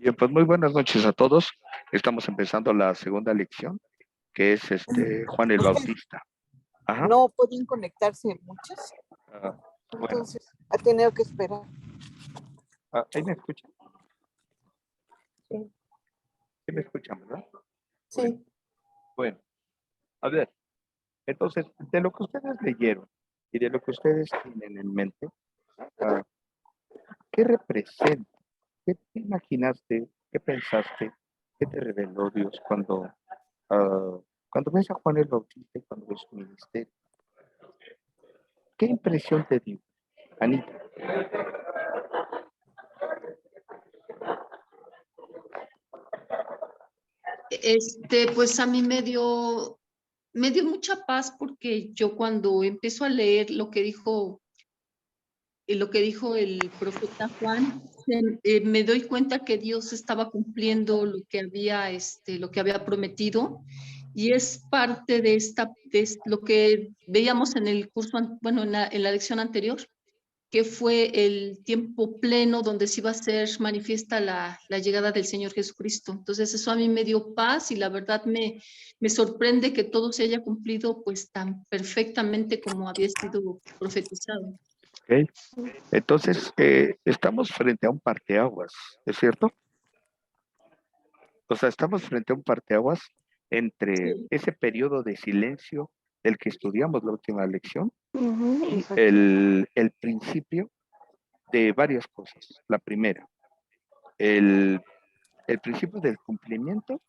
Bien, pues muy buenas noches a todos. Estamos empezando la segunda lección, que es Juan el Es que Bautista. Ajá. no pueden conectarse muchas, Ah, bueno, entonces ha tenido que esperar. ahí me escuchan. Sí. Sí me escuchan, ¿verdad? Sí. Bueno, a ver, entonces, de lo que ustedes leyeron y de lo que ustedes tienen en mente, ah, ¿qué representa? ¿Qué te imaginaste? ¿Qué pensaste? ¿Qué te reveló Dios cuando ves a Juan el Bautista y cuando ves su ministerio? ¿Qué impresión te dio, Anita? Pues a mí me dio mucha paz porque yo cuando empiezo a leer lo que dijo el profeta Juan, me doy cuenta que Dios estaba cumpliendo lo que había prometido, y es parte de lo que veíamos en el curso, bueno, en la lección anterior, que fue el tiempo pleno donde se iba a ser manifiesta la llegada del Señor Jesucristo. Entonces eso a mí me dio paz, y la verdad me sorprende que todo se haya cumplido pues tan perfectamente como había sido profetizado. ¿Ok? Entonces, estamos frente a un parteaguas, ¿es cierto? O sea, estamos frente a un parteaguas entre Sí. ese periodo de silencio del que estudiamos la última lección y Exacto. el principio de varias cosas. La primera, el, el principio del cumplimiento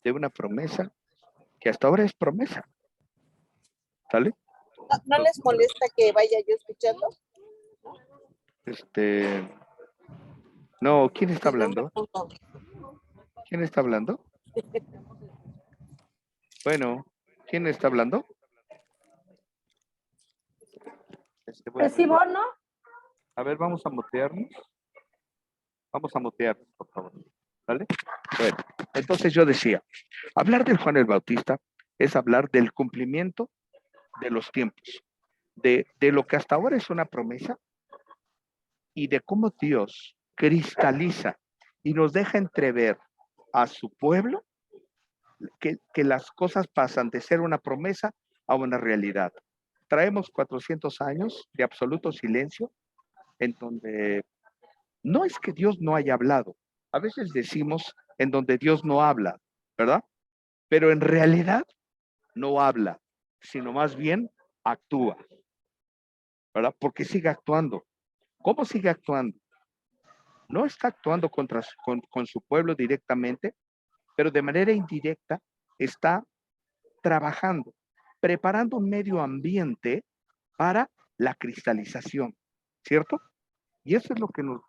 de una promesa que hasta ahora es promesa, ¿sale? ¿No les molesta que vaya yo escuchando? Este, no, ¿quién está Si no me hablando? pongo. ¿Quién está hablando? Bueno, ¿quién está hablando? Bueno, Simón, ¿no? a ver, vamos a mutearnos. Vamos a mutearnos, por favor. ¿Vale? Bueno, entonces yo decía, hablar del Juan el Bautista es hablar del cumplimiento de los tiempos, de lo que hasta ahora es una promesa y de cómo Dios cristaliza y nos deja entrever a su pueblo que las cosas pasan de ser una promesa a una realidad. Traemos 400 años de absoluto silencio en donde no es que Dios no haya hablado. A veces decimos en donde Dios no habla, ¿verdad? Pero en realidad no habla, sino más bien actúa, ¿verdad? Porque sigue actuando. ¿Cómo sigue actuando? No está actuando con su pueblo directamente, pero de manera indirecta está trabajando, preparando un medio ambiente para la cristalización, ¿cierto? Y eso es lo que nos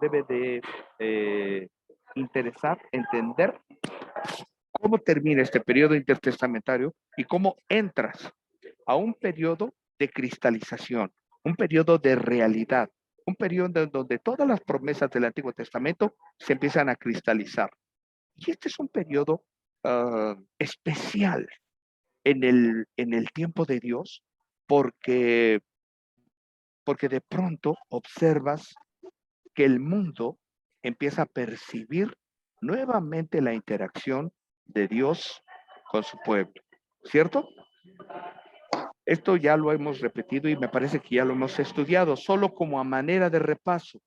debe de interesar, entender cómo termina este periodo intertestamentario y cómo entras a un periodo de cristalización, un periodo de realidad, un periodo en donde todas las promesas del Antiguo Testamento se empiezan a cristalizar. Y este es un periodo especial en el tiempo de Dios porque, porque de pronto observas que el mundo empieza a percibir nuevamente la interacción de Dios con su pueblo, ¿cierto? Esto ya lo hemos repetido y me parece que ya lo hemos estudiado, solo como a manera de repaso.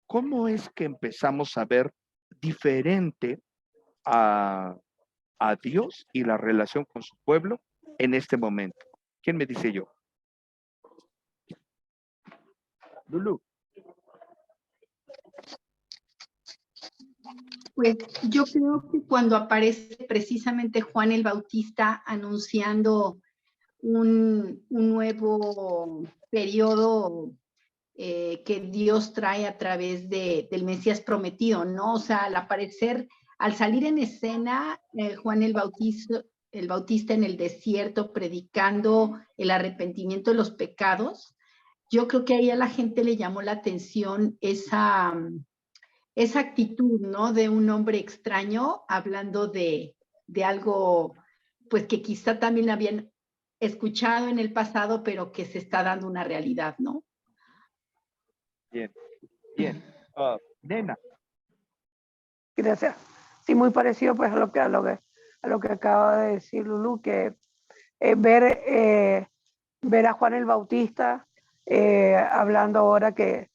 ¿Cómo es que empezamos a ver diferente a, a Dios y la relación con su pueblo en este momento? ¿Quién me dice yo? Lulu. Pues yo creo que cuando aparece precisamente Juan el Bautista anunciando un nuevo periodo que Dios trae a través del Mesías prometido, ¿no? O sea, al aparecer, al salir en escena, Juan el Bautista en el desierto predicando el arrepentimiento de los pecados, yo creo que ahí a la gente le llamó la atención esa actitud, ¿no? De un hombre extraño hablando de algo, pues que quizá también habían escuchado en el pasado, pero que se está dando una realidad, ¿no? Bien, bien. Nena, Gracias. Sí, muy parecido pues a lo que acaba de decir Lulú, que ver a Juan el Bautista hablando ahora que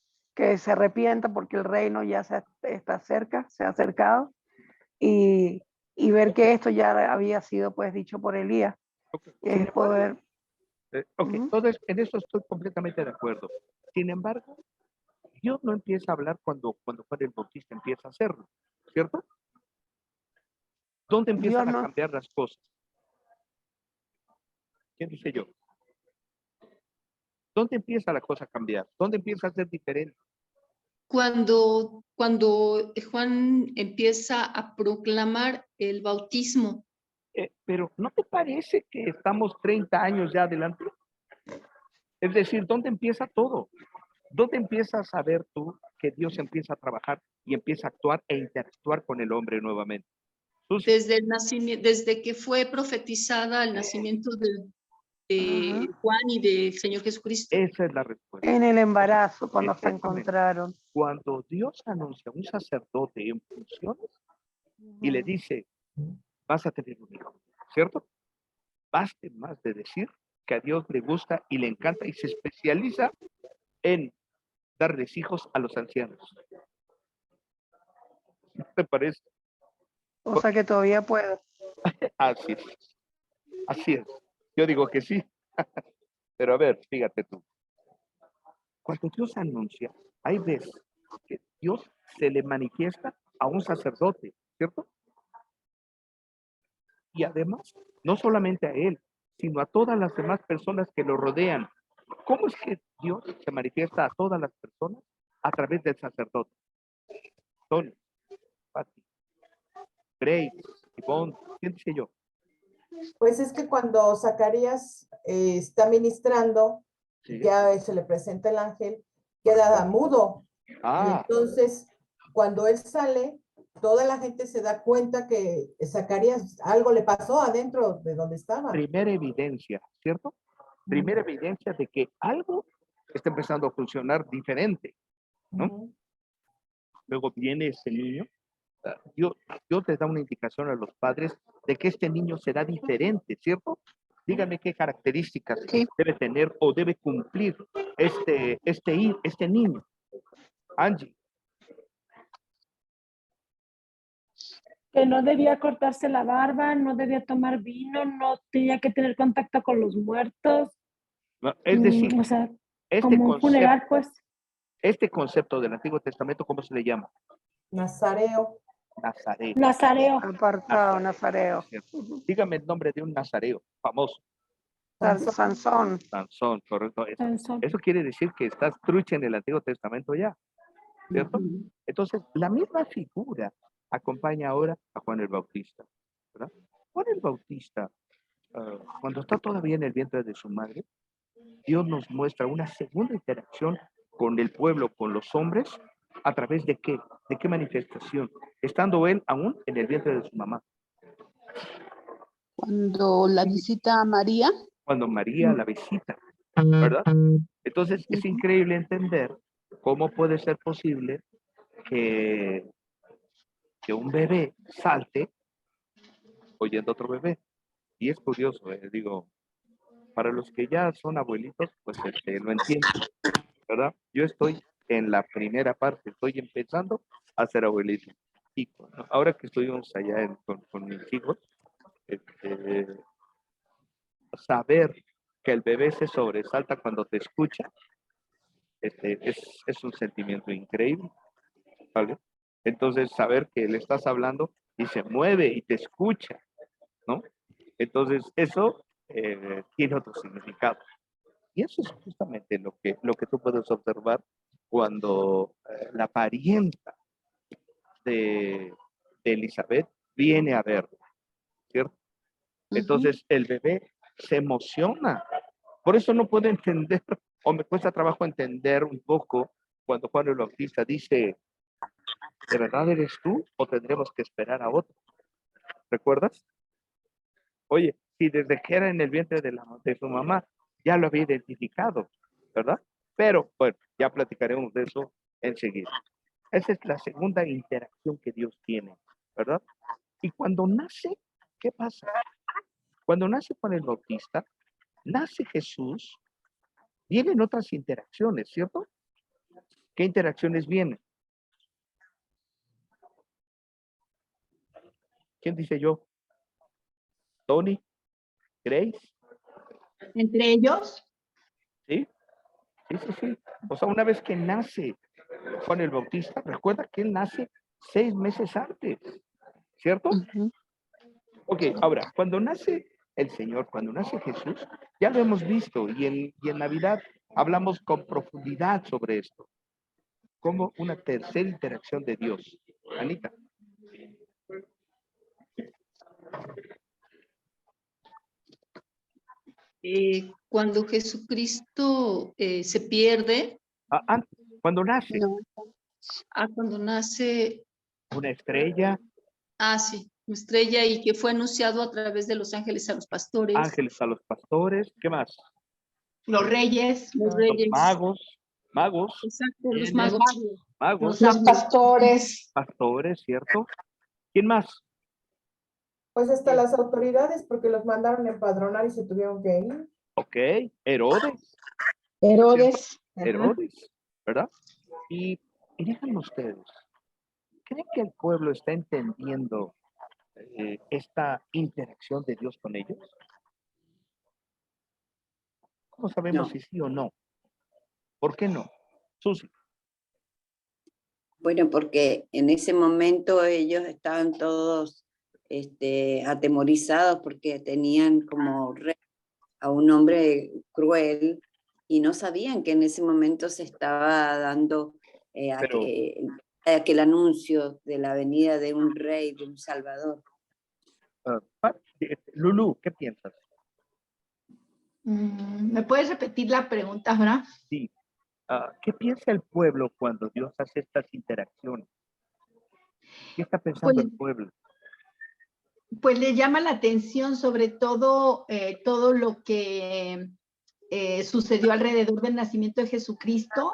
se arrepienta porque el reino ya está cerca, se ha acercado, y ver que esto ya había sido pues dicho por Elías, Ok, es poder... ok, Ujú. entonces en eso estoy completamente de acuerdo. Sin embargo, Dios no empieza a hablar cuando Juan el Bautista empieza a hacerlo, ¿cierto? ¿Dónde Dios empiezan a no, cambiar las cosas? ¿Quién dice yo? ¿Dónde empieza la cosa a cambiar? ¿Dónde empieza a ser diferente? Cuando Juan empieza a proclamar el bautismo, Pero ¿no te parece que estamos 30 años ya adelante? Es decir, ¿dónde empieza todo? ¿Dónde empiezas a ver tú que Dios empieza a trabajar y empieza a actuar e interactuar con el hombre nuevamente? Susi, desde el nacimiento, desde que fue profetizada el nacimiento de ajá, Juan y del Señor Jesucristo. esa es la respuesta. en el embarazo, cuando se Exactamente. encontraron. Cuando Dios anuncia a un sacerdote en funciones y le dice, vas a tener un hijo, ¿cierto? Baste más de decir que a Dios le gusta y le encanta y se especializa en darles hijos a los ancianos. ¿No te parece? O sea que todavía puedo. Así es. Así es. Yo digo que sí. Pero a ver, fíjate tú. Cuando Dios anuncia, hay veces que Dios se le manifiesta a un sacerdote, ¿cierto? Y además, no solamente a él, sino a todas las demás personas que lo rodean. ¿Cómo es que Dios se manifiesta a todas las personas? A través del sacerdote. Tony, Pati, Grace, Ivonne, ¿quién dice yo? Pues es que cuando Zacarías está ministrando, Sí. ya se le presenta el ángel, queda mudo. Y Ah, entonces, cuando él sale, toda la gente se da cuenta que Zacarías algo le pasó adentro de donde estaba. primera evidencia, ¿cierto? Primera evidencia de que algo está empezando a funcionar diferente, ¿no? Ujú. Luego viene este niño. Dios les da una indicación a los padres de que este niño será diferente, ¿cierto? Díganme qué características Sí. debe tener o debe cumplir este niño. Angie, Que no debía cortarse la barba, no debía tomar vino, no tenía que tener contacto con los muertos, ¿no? Es decir, o sea, este como un funeral, pues. concepto del Antiguo Testamento, ¿cómo se le llama? Nazareo. Nazareo. Nazareo. Apartado, Nazareo. ¿Cierto? Dígame el nombre de un nazareo famoso. Sansón. Sansón, correcto. Sansón. Eso quiere decir que estás trucha en el Antiguo Testamento ya, ¿cierto? Entonces, la misma figura acompaña ahora a Juan el Bautista, ¿verdad? Juan el Bautista, cuando está todavía en el vientre de su madre, Dios nos muestra una segunda interacción con el pueblo, con los hombres, ¿a través de qué? ¿De qué manifestación? Estando él aún en el vientre de su mamá. Cuando la visita a María. Cuando María la visita, ¿verdad? Entonces, es increíble entender cómo puede ser posible que un bebé salte oyendo a otro bebé. Y es curioso, digo, para los que ya son abuelitos, pues lo entienden, ¿verdad? Yo estoy en la primera parte, estoy empezando a ser abuelito. Y ahora que estuvimos allá con mis hijos, este, saber que el bebé se sobresalta cuando te escucha, es un sentimiento increíble, ¿vale? Entonces, saber que le estás hablando y se mueve y te escucha, ¿no? Entonces, eso tiene otro significado. Y eso es justamente lo que tú puedes observar cuando la parienta de Elizabeth viene a verlo, ¿cierto? Entonces, el bebé se emociona. Por eso no puedo entender, o me cuesta trabajo entender un poco cuando Juan el Bautista dice, ¿de verdad eres tú o tendremos que esperar a otro? ¿Recuerdas? Oye, si desde que era en el vientre de su mamá ya lo había identificado, ¿verdad? Pero bueno, ya platicaremos de eso enseguida. Esa es la segunda interacción que Dios tiene, ¿verdad? Y cuando nace, ¿qué pasa? Cuando nace Juan el Bautista, nace Jesús, vienen otras interacciones, ¿cierto? ¿Qué interacciones vienen? ¿Quién dice yo? ¿Tony? ¿Grace? Entre ellos, ¿Sí? Sí. O sea, una vez que nace Juan el Bautista, recuerda que él nace 6 meses antes, ¿cierto? Ujú. Ok, ahora, cuando nace el Señor, cuando nace Jesús, ya lo hemos visto y en Navidad hablamos con profundidad sobre esto, como una tercera interacción de Dios. Anita. Cuando Jesucristo se pierde, Antes, cuando nace No, cuando nace, una estrella, sí, una estrella y que fue anunciado a través de los ángeles a los pastores, ángeles a los pastores, ¿qué más? los reyes, los Los reyes, magos, exacto, los ¿quiénes? magos, Magos, los pastores. pastores, ¿cierto? ¿Quién más? Pues hasta las autoridades, porque los mandaron a empadronar y se tuvieron que ir. Ok, Herodes, Herodes. Herodes, ¿verdad? Y díganme ustedes, ¿creen que el pueblo está entendiendo esta interacción de Dios con ellos? ¿Cómo sabemos si sí o no? ¿Por qué no? Susi. Bueno, porque en ese momento ellos estaban todos atemorizados porque tenían como rey a un hombre cruel y no sabían que en ese momento se estaba dando Pero, aquel anuncio de la venida de un rey, de un salvador. Lulú, ¿qué piensas? ¿Me puedes repetir la pregunta, Abraham? Sí. ¿Qué piensa el pueblo cuando Dios hace estas interacciones? ¿Qué está pensando Pues, el pueblo? pues les llama la atención sobre todo todo lo que sucedió alrededor del nacimiento de Jesucristo,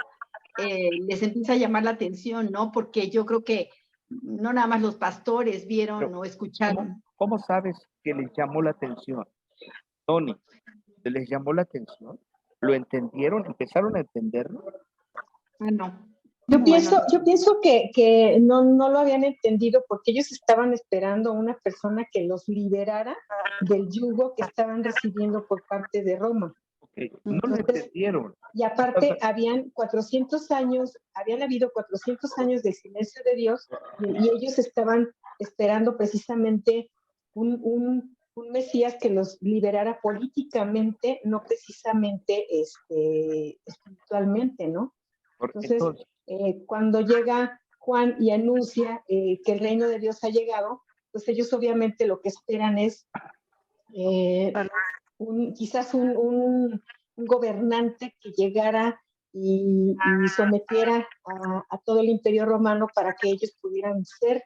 les empieza a llamar la atención, ¿no? Porque yo creo que no nada más los pastores vieron Pero, o escucharon. ¿cómo sabes que les llamó la atención? Tony, ¿les llamó la atención? ¿Lo entendieron? ¿Empezaron a entenderlo? No. Yo Bueno, pienso que no lo habían entendido porque ellos estaban esperando a una persona que los liberara del yugo que estaban recibiendo por parte de Roma. Okay. No lo entendieron. Y aparte habían habido 400 años de silencio de Dios y ellos estaban esperando precisamente un Mesías que los liberara políticamente, no precisamente espiritualmente, ¿no? Entonces, cuando llega Juan y anuncia que el reino de Dios ha llegado, pues ellos obviamente lo que esperan es quizás un gobernante que llegara y sometiera a todo el imperio romano para que ellos pudieran ser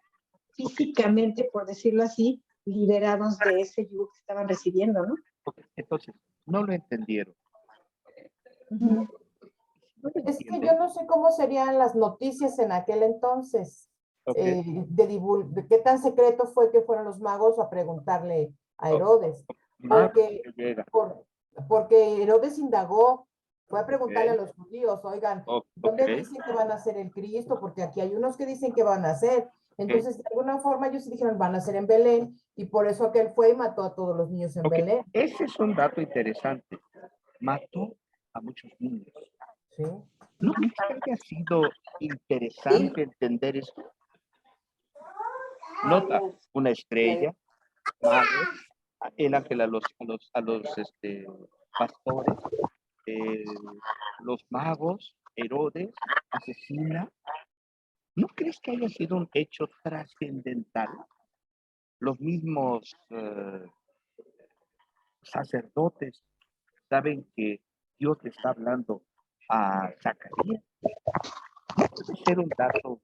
físicamente, por decirlo así, liberados de ese yugo que estaban recibiendo, ¿no? Okay. Entonces, no lo entendieron. Uh-huh. Es que yo no sé cómo serían las noticias en aquel entonces. Okay. De qué tan secreto fue que fueron los magos a preguntarle a Herodes. Porque Herodes indagó, fue a preguntarle a los judíos, oigan, ¿dónde dicen que van a ser el Cristo? Porque aquí hay unos que dicen que van a ser. Entonces, de alguna forma ellos dijeron, van a ser en Belén, y por eso aquel fue y mató a todos los niños en Belén. Ese es un dato interesante. Mató a muchos niños. Sí. ¿No crees que haya sido interesante entender esto? Nota, una estrella, magos, el ángel a los pastores, los magos, Herodes, asesina. ¿No crees que haya sido un hecho trascendental? Los mismos sacerdotes saben que Dios le está hablando a Zacarías. Puede ser un dato,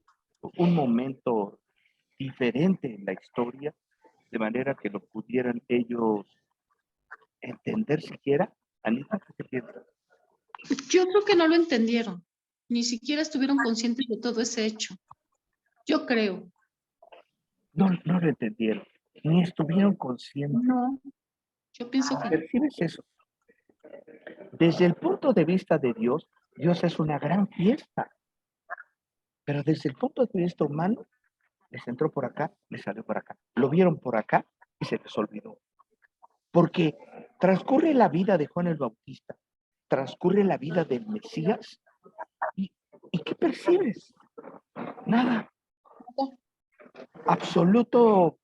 un momento diferente en la historia, de manera que lo pudieran ellos entender siquiera. Anita, ¿qué piensas? Yo creo que no lo entendieron, ni siquiera estuvieron conscientes de todo ese hecho. Yo creo. No lo entendieron, ni estuvieron conscientes. No, yo pienso que no. ¿Percibes eso? Desde el punto de vista de Dios, Dios es una gran fiesta. Pero desde el punto de vista humano, les entró por acá, les salió por acá. Lo vieron por acá y se les olvidó. Porque transcurre la vida de Juan el Bautista, transcurre la vida del Mesías, ¿y qué percibes? Nada. Absoluto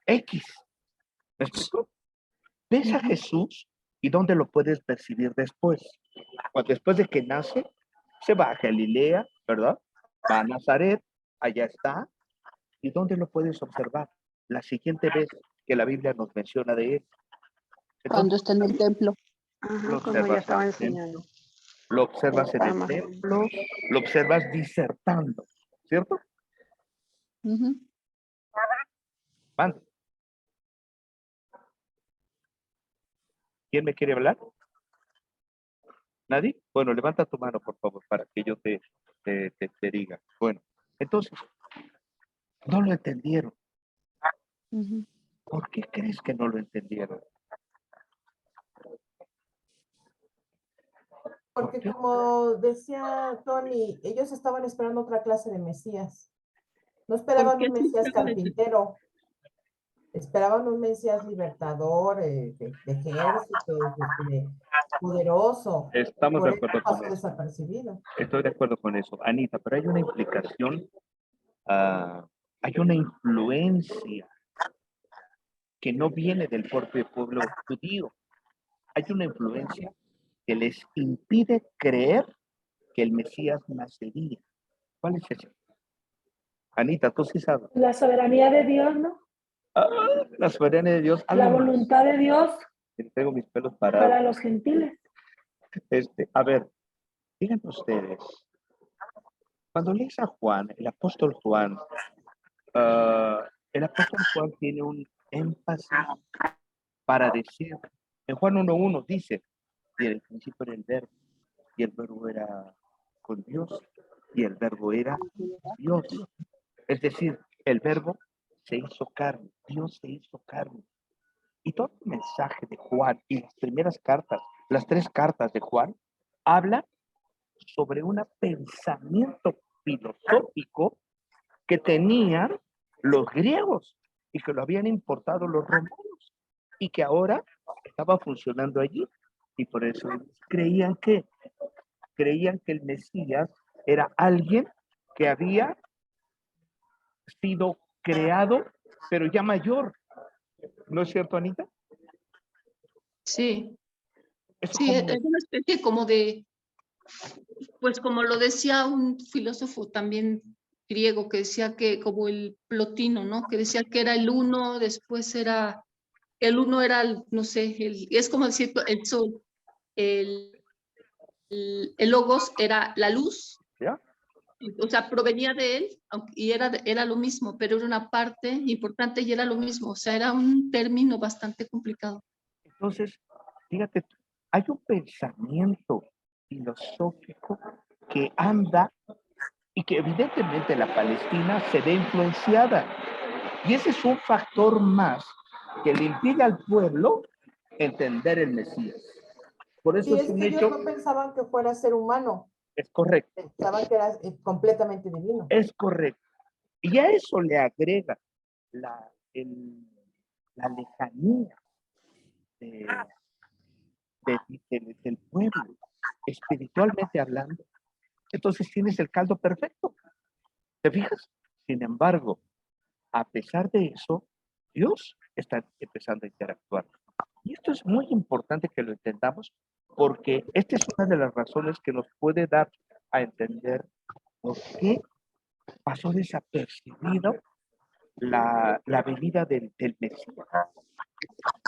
X. ¿Me explico? Ves a Jesús y ¿dónde lo puedes percibir después? Después de que nace, se va a Galilea, ¿verdad? Va a Nazaret, allá está. ¿Y dónde lo puedes observar? La siguiente vez que la Biblia nos menciona de él. Cuando está en el templo. Ajá, como ya estaba enseñando. Lo observas en el templo, lo observas disertando, ¿cierto? Mande. ¿Quién me quiere hablar? ¿Nadie? Bueno, levanta tu mano, por favor, para que yo te diga. Bueno, entonces, no lo entendieron. ¿Por qué crees que no lo entendieron? Porque como decía Tony, ellos estaban esperando otra clase de Mesías. No esperaban un Mesías carpintero. Esperaban un Mesías libertador, de ejército, poderoso. Estamos de acuerdo con eso. Desapercibido. Estoy de acuerdo con eso, Anita, pero hay una implicación, hay una influencia que no viene del propio pueblo judío. Hay una influencia que les impide creer que el Mesías nacería. ¿Cuál es esa? Anita, tú sí sabes. La soberanía de Dios, ¿no? La soberanía de Dios. La voluntad de Dios Tengo mis pelos parados. para los gentiles. A ver, díganme ustedes, cuando lees a Juan, el apóstol Juan tiene un énfasis para decir, en Juan 1:1 dice, y en el principio era el verbo, y el verbo era con Dios, y el verbo era Dios. Es decir, el verbo se hizo carne, Dios se hizo carne. Y todo el mensaje de Juan y las primeras cartas, las 3 cartas de Juan, hablan sobre un pensamiento filosófico que tenían los griegos y que lo habían importado los romanos y que ahora estaba funcionando allí. Y por eso creían que el Mesías era alguien que había sido creado, pero ya mayor. ¿No es cierto, Anita? Sí. Sí, es una especie como de, pues como lo decía un filósofo también griego, que decía que como el Plotino, ¿no? Que decía que era el uno, después era, el uno era, no sé, es como decir el sol, el logos era la luz. ¿Ya? O sea, provenía de él y era lo mismo, pero era una parte importante y era lo mismo. O sea, era un término bastante complicado. Entonces, fíjate, hay un pensamiento filosófico que anda y que evidentemente la Palestina se ve influenciada. Y ese es un factor más que le impide al pueblo entender el Mesías. Por eso es que ellos no pensaban que fuera ser humano. Es correcto. Pensaban que era completamente divino. Es correcto. Y a eso le agrega la lejanía del pueblo, espiritualmente hablando. Entonces tienes el caldo perfecto. ¿Te fijas? Sin embargo, a pesar de eso, Dios está empezando a interactuar. Y esto es muy importante que lo entendamos, porque esta es una de las razones que nos puede dar a entender por qué pasó desapercibido la venida del Mesías.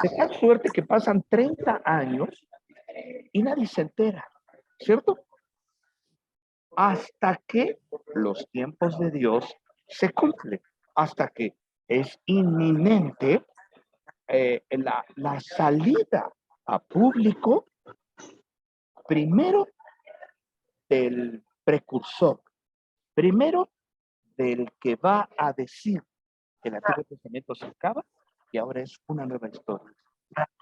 De tal suerte que pasan 30 años y nadie se entera, ¿cierto? Hasta que los tiempos de Dios se cumplen, hasta que es inminente la salida a público, primero del precursor, Primero, del que va a decir que el Antiguo Testamento se acaba y ahora es una nueva historia.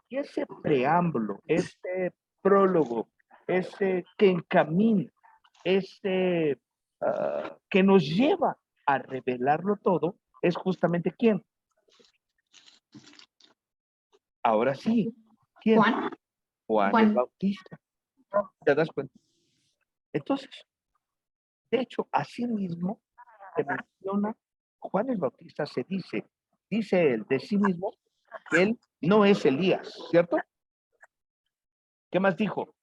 Y ese preámbulo, ese prólogo, ese que encamina, ese que nos lleva a revelarlo todo, es justamente ¿quién? Ahora sí, ¿quién? Juan el Bautista. ¿Te das cuenta? Entonces, de hecho, así mismo se menciona Juan el Bautista, dice él de sí mismo que él no es Elías, ¿cierto? ¿Qué más dijo?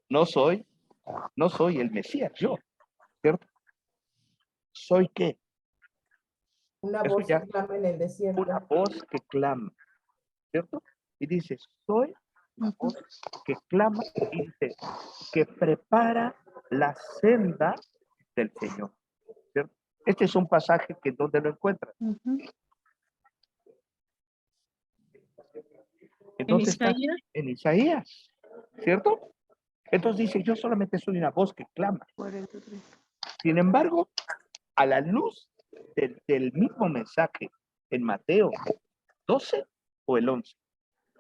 No soy el Mesías, yo, ¿cierto? ¿Soy qué? Una Eso voz ya, que clama en el desierto. una voz que clama, ¿cierto? Y dice, soy una voz que clama y dice, que prepara la senda del Señor, ¿cierto? Este es un pasaje que ¿dónde lo encuentran? ¿En dónde está? Isaías. En Isaías, ¿cierto? Entonces dice, yo solamente soy una voz que clama. 43. Sin embargo, a la luz del mismo mensaje en Mateo 12 o el 11,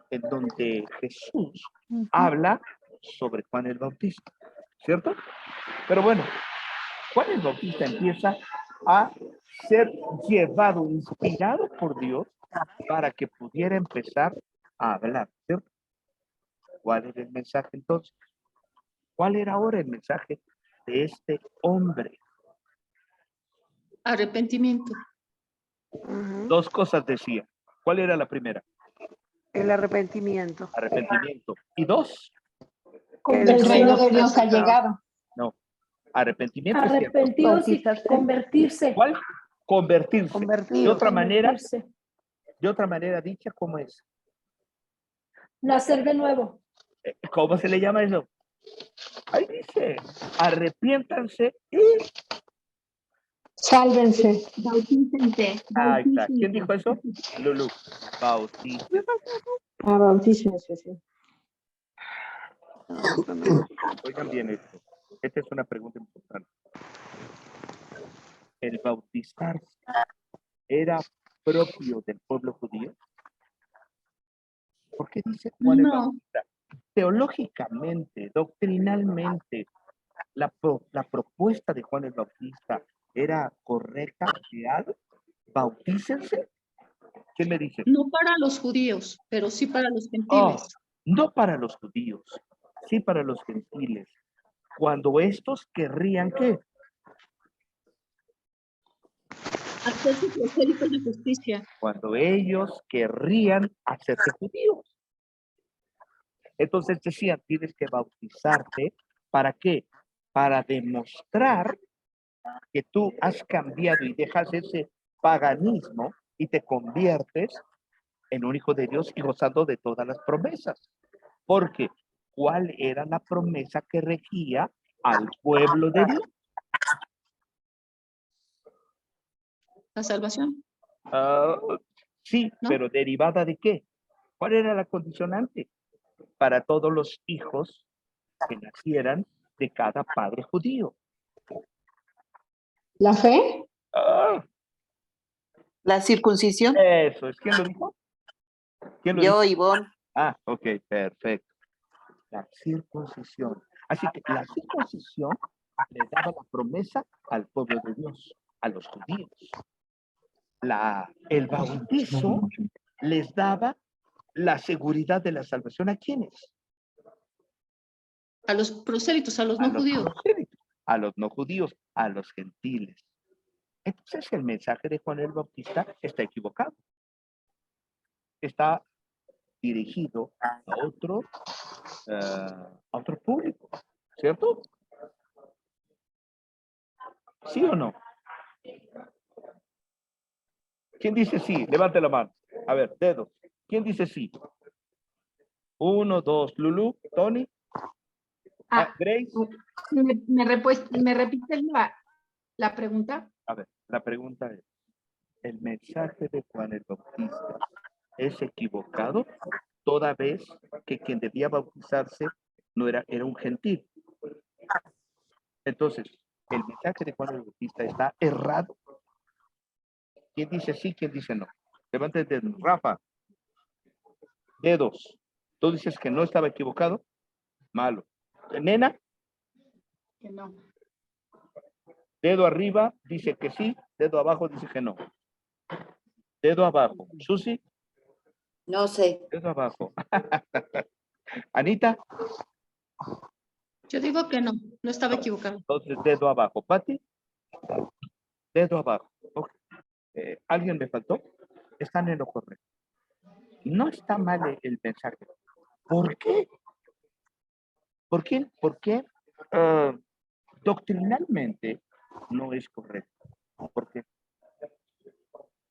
en donde Jesús habla sobre Juan el Bautista, ¿cierto? Pero bueno, Juan el Bautista empieza a ser llevado, inspirado por Dios para que pudiera empezar a hablar, ¿cierto? ¿Cuál era el mensaje entonces? ¿Cuál era ahora el mensaje de este hombre? Arrepentimiento. Dos cosas decía. ¿Cuál era la primera? El arrepentimiento. Arrepentimiento. Y dos, El reino de Dios ha llegado. no. Arrepentimiento es cierto. Arrepentidos y Bautizarse. convertirse. ¿Cuál? Convertirse. Convertido. De otra manera Convertirse. dicha, ¿cómo es? Nacer de nuevo. ¿Cómo se le llama eso? Ahí dice, arrepiéntanse y... Sálvense. Bautícense. Ahí está. ¿Quién dijo eso? Lulu. Bautícense. Bautícense, sí. Oigan bien esto. Esta es una pregunta importante. ¿El bautizarse era propio del pueblo judío? ¿Por qué dice Juan el No, Bautista? Teológicamente, doctrinalmente, la propuesta de Juan el Bautista era correcta, real. Bautícense. ¿Quién me dice? no para los judíos, pero sí para los gentiles. No para los judíos, sí para los gentiles. Cuando estos querrían ¿qué? Hacerse proséritos de justicia. Cuando ellos querrían hacerse judíos. Entonces decían, tienes que bautizarte. ¿Para qué? Para demostrar que tú has cambiado y dejas ese paganismo y te conviertes en un hijo de Dios y gozando de todas las promesas. Porque, ¿cuál era la promesa que regía al pueblo de Dios? La salvación. Sí, ¿No? pero ¿derivada de qué? ¿Cuál era la condicionante? Para todos los hijos que nacieran de cada padre judío. ¿La fe? La circuncisión. Eso es. ¿Quién lo dijo? ¿Quién lo dijo? Yo, Ivonne. Ok, perfecto. La circuncisión. Así que la circuncisión le daba la promesa al pueblo de Dios, a los judíos. El bautizo les daba la seguridad de la salvación. ¿A quiénes? A los prosélitos, a los A no los judíos. prosélitos, a los no judíos, a los gentiles. Entonces el mensaje de Juan el Bautista está equivocado. Está dirigido a otro público, ¿cierto? ¿Sí o no? ¿Quién dice sí? Levante la mano. A ver, dedos. ¿Quién dice sí? 1, 2, Lulu, Tony. Grace. ¿Me repites la pregunta? A ver, la pregunta es, ¿el mensaje de Juan el Bautista es equivocado toda vez que quien debía bautizarse no era un gentil? Entonces, el mensaje de Juan el Bautista está errado. ¿Quién dice sí? ¿Quién dice no? Levante el dedo. Rafa. Dedos. ¿Tú dices que no estaba equivocado? Malo. Nena. Que no. Dedo arriba dice que sí. Dedo abajo dice que no. Dedo abajo. Susi. No sé. Dedo abajo. Anita. Yo digo que no, no estaba equivocado. Entonces, dedo abajo. Pati. Dedo abajo. Okay. ¿Alguien me faltó? Están en lo correcto. No está mal el mensaje. ¿Por qué? ¿Por qué? Porque doctrinalmente no es correcto. ¿Por qué?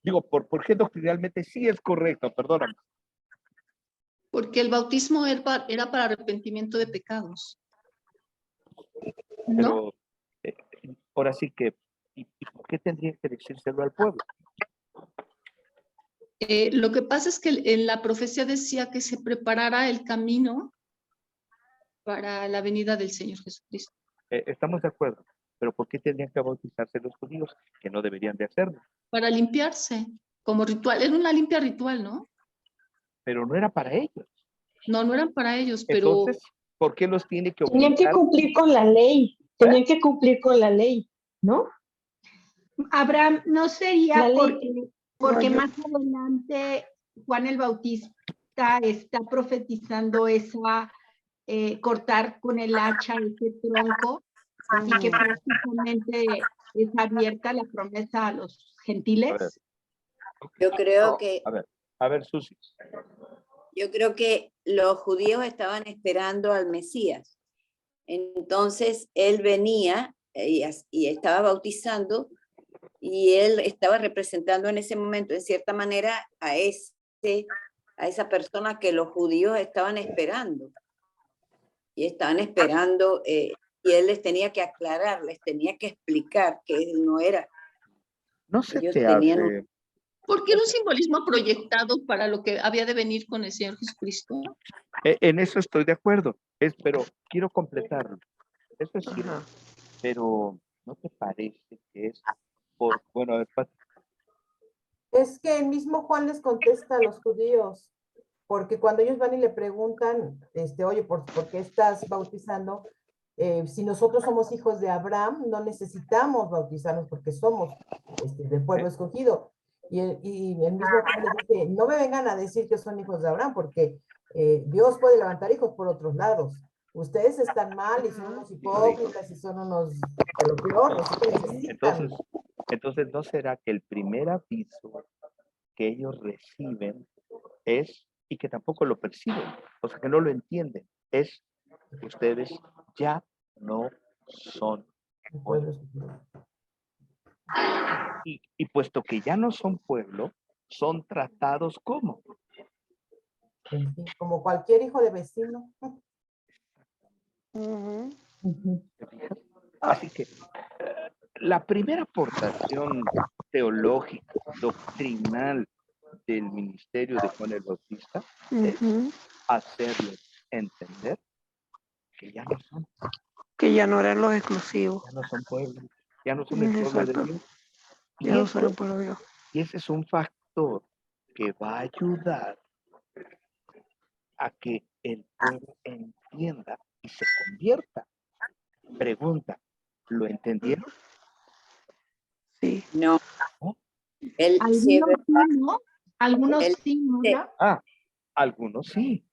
Digo, ¿por qué doctrinalmente sí es correcto? Perdóname. Porque el bautismo era para arrepentimiento de pecados. ¿No? Pero ahora sí que, ¿y por qué tendría que decírselo al pueblo? Lo que pasa es que en la profecía decía que se preparara el camino para la venida del Señor Jesucristo. Estamos de acuerdo, pero ¿por qué tendrían que bautizarse los judíos que no deberían de hacerlo? Para limpiarse, como ritual. Era una limpia ritual, ¿no? Pero no era para ellos. No, no eran para ellos, pero... Entonces, ¿por qué los tiene que Tenían que obligar? cumplir con la ley. Tenían que cumplir con la ley, ¿no? Abraham, ¿no sería La ley. porque No, yo- más adelante Juan el Bautista está profetizando esa cortar con el hacha ese tronco y que precisamente es abierta la promesa a los gentiles? Yo creo que, A ver, Susi. yo creo que los judíos estaban esperando al Mesías. Entonces él venía y estaba bautizando y él estaba representando en ese momento, en cierta manera, a esa persona que los judíos estaban esperando. Y estaban esperando, y él les tenía que aclarar, les tenía que explicar que él no era. No se Ellos te tenían hace... Porque era un simbolismo proyectado para lo que había de venir con el Señor Jesucristo. En eso estoy de acuerdo, pero quiero completarlo. Eso es cierto, pero ¿no te parece que es por... Bueno, a ver, Pati. Es que el mismo Juan les contesta a los judíos, porque cuando ellos van y le preguntan, oye, ¿por qué estás bautizando? Si nosotros somos hijos de Abraham, no necesitamos bautizarnos porque somos del pueblo escogido. Y el mismo Juan les dice, no me vengan a decir que son hijos de Abraham, porque Dios puede levantar hijos por otros lados. Ustedes están mal y son unos hipócritas y son unos de lo peor, no se necesitan. Entonces, ¿no será que el primer aviso que ellos reciben es, y que tampoco lo perciben, o sea, que no lo entienden, es, ustedes ya no son pueblo? Y puesto que ya no son pueblo, son tratados como como cualquier hijo de vecino. Así que la primera aportación teológica, doctrinal del ministerio de Juan el Bautista es hacerles entender que ya no son. Que ya no eran los exclusivos. Ya no son pueblo, ya no son el pueblo de Dios. Ya no son el pueblo de Dios. Y ese es un factor que va a ayudar a que el pueblo entienda y se convierta. Pregunta, ¿lo entendieron? Sí. No. Él, algunos sí, ¿no? Algunos sí, ¿no? Algunos sí.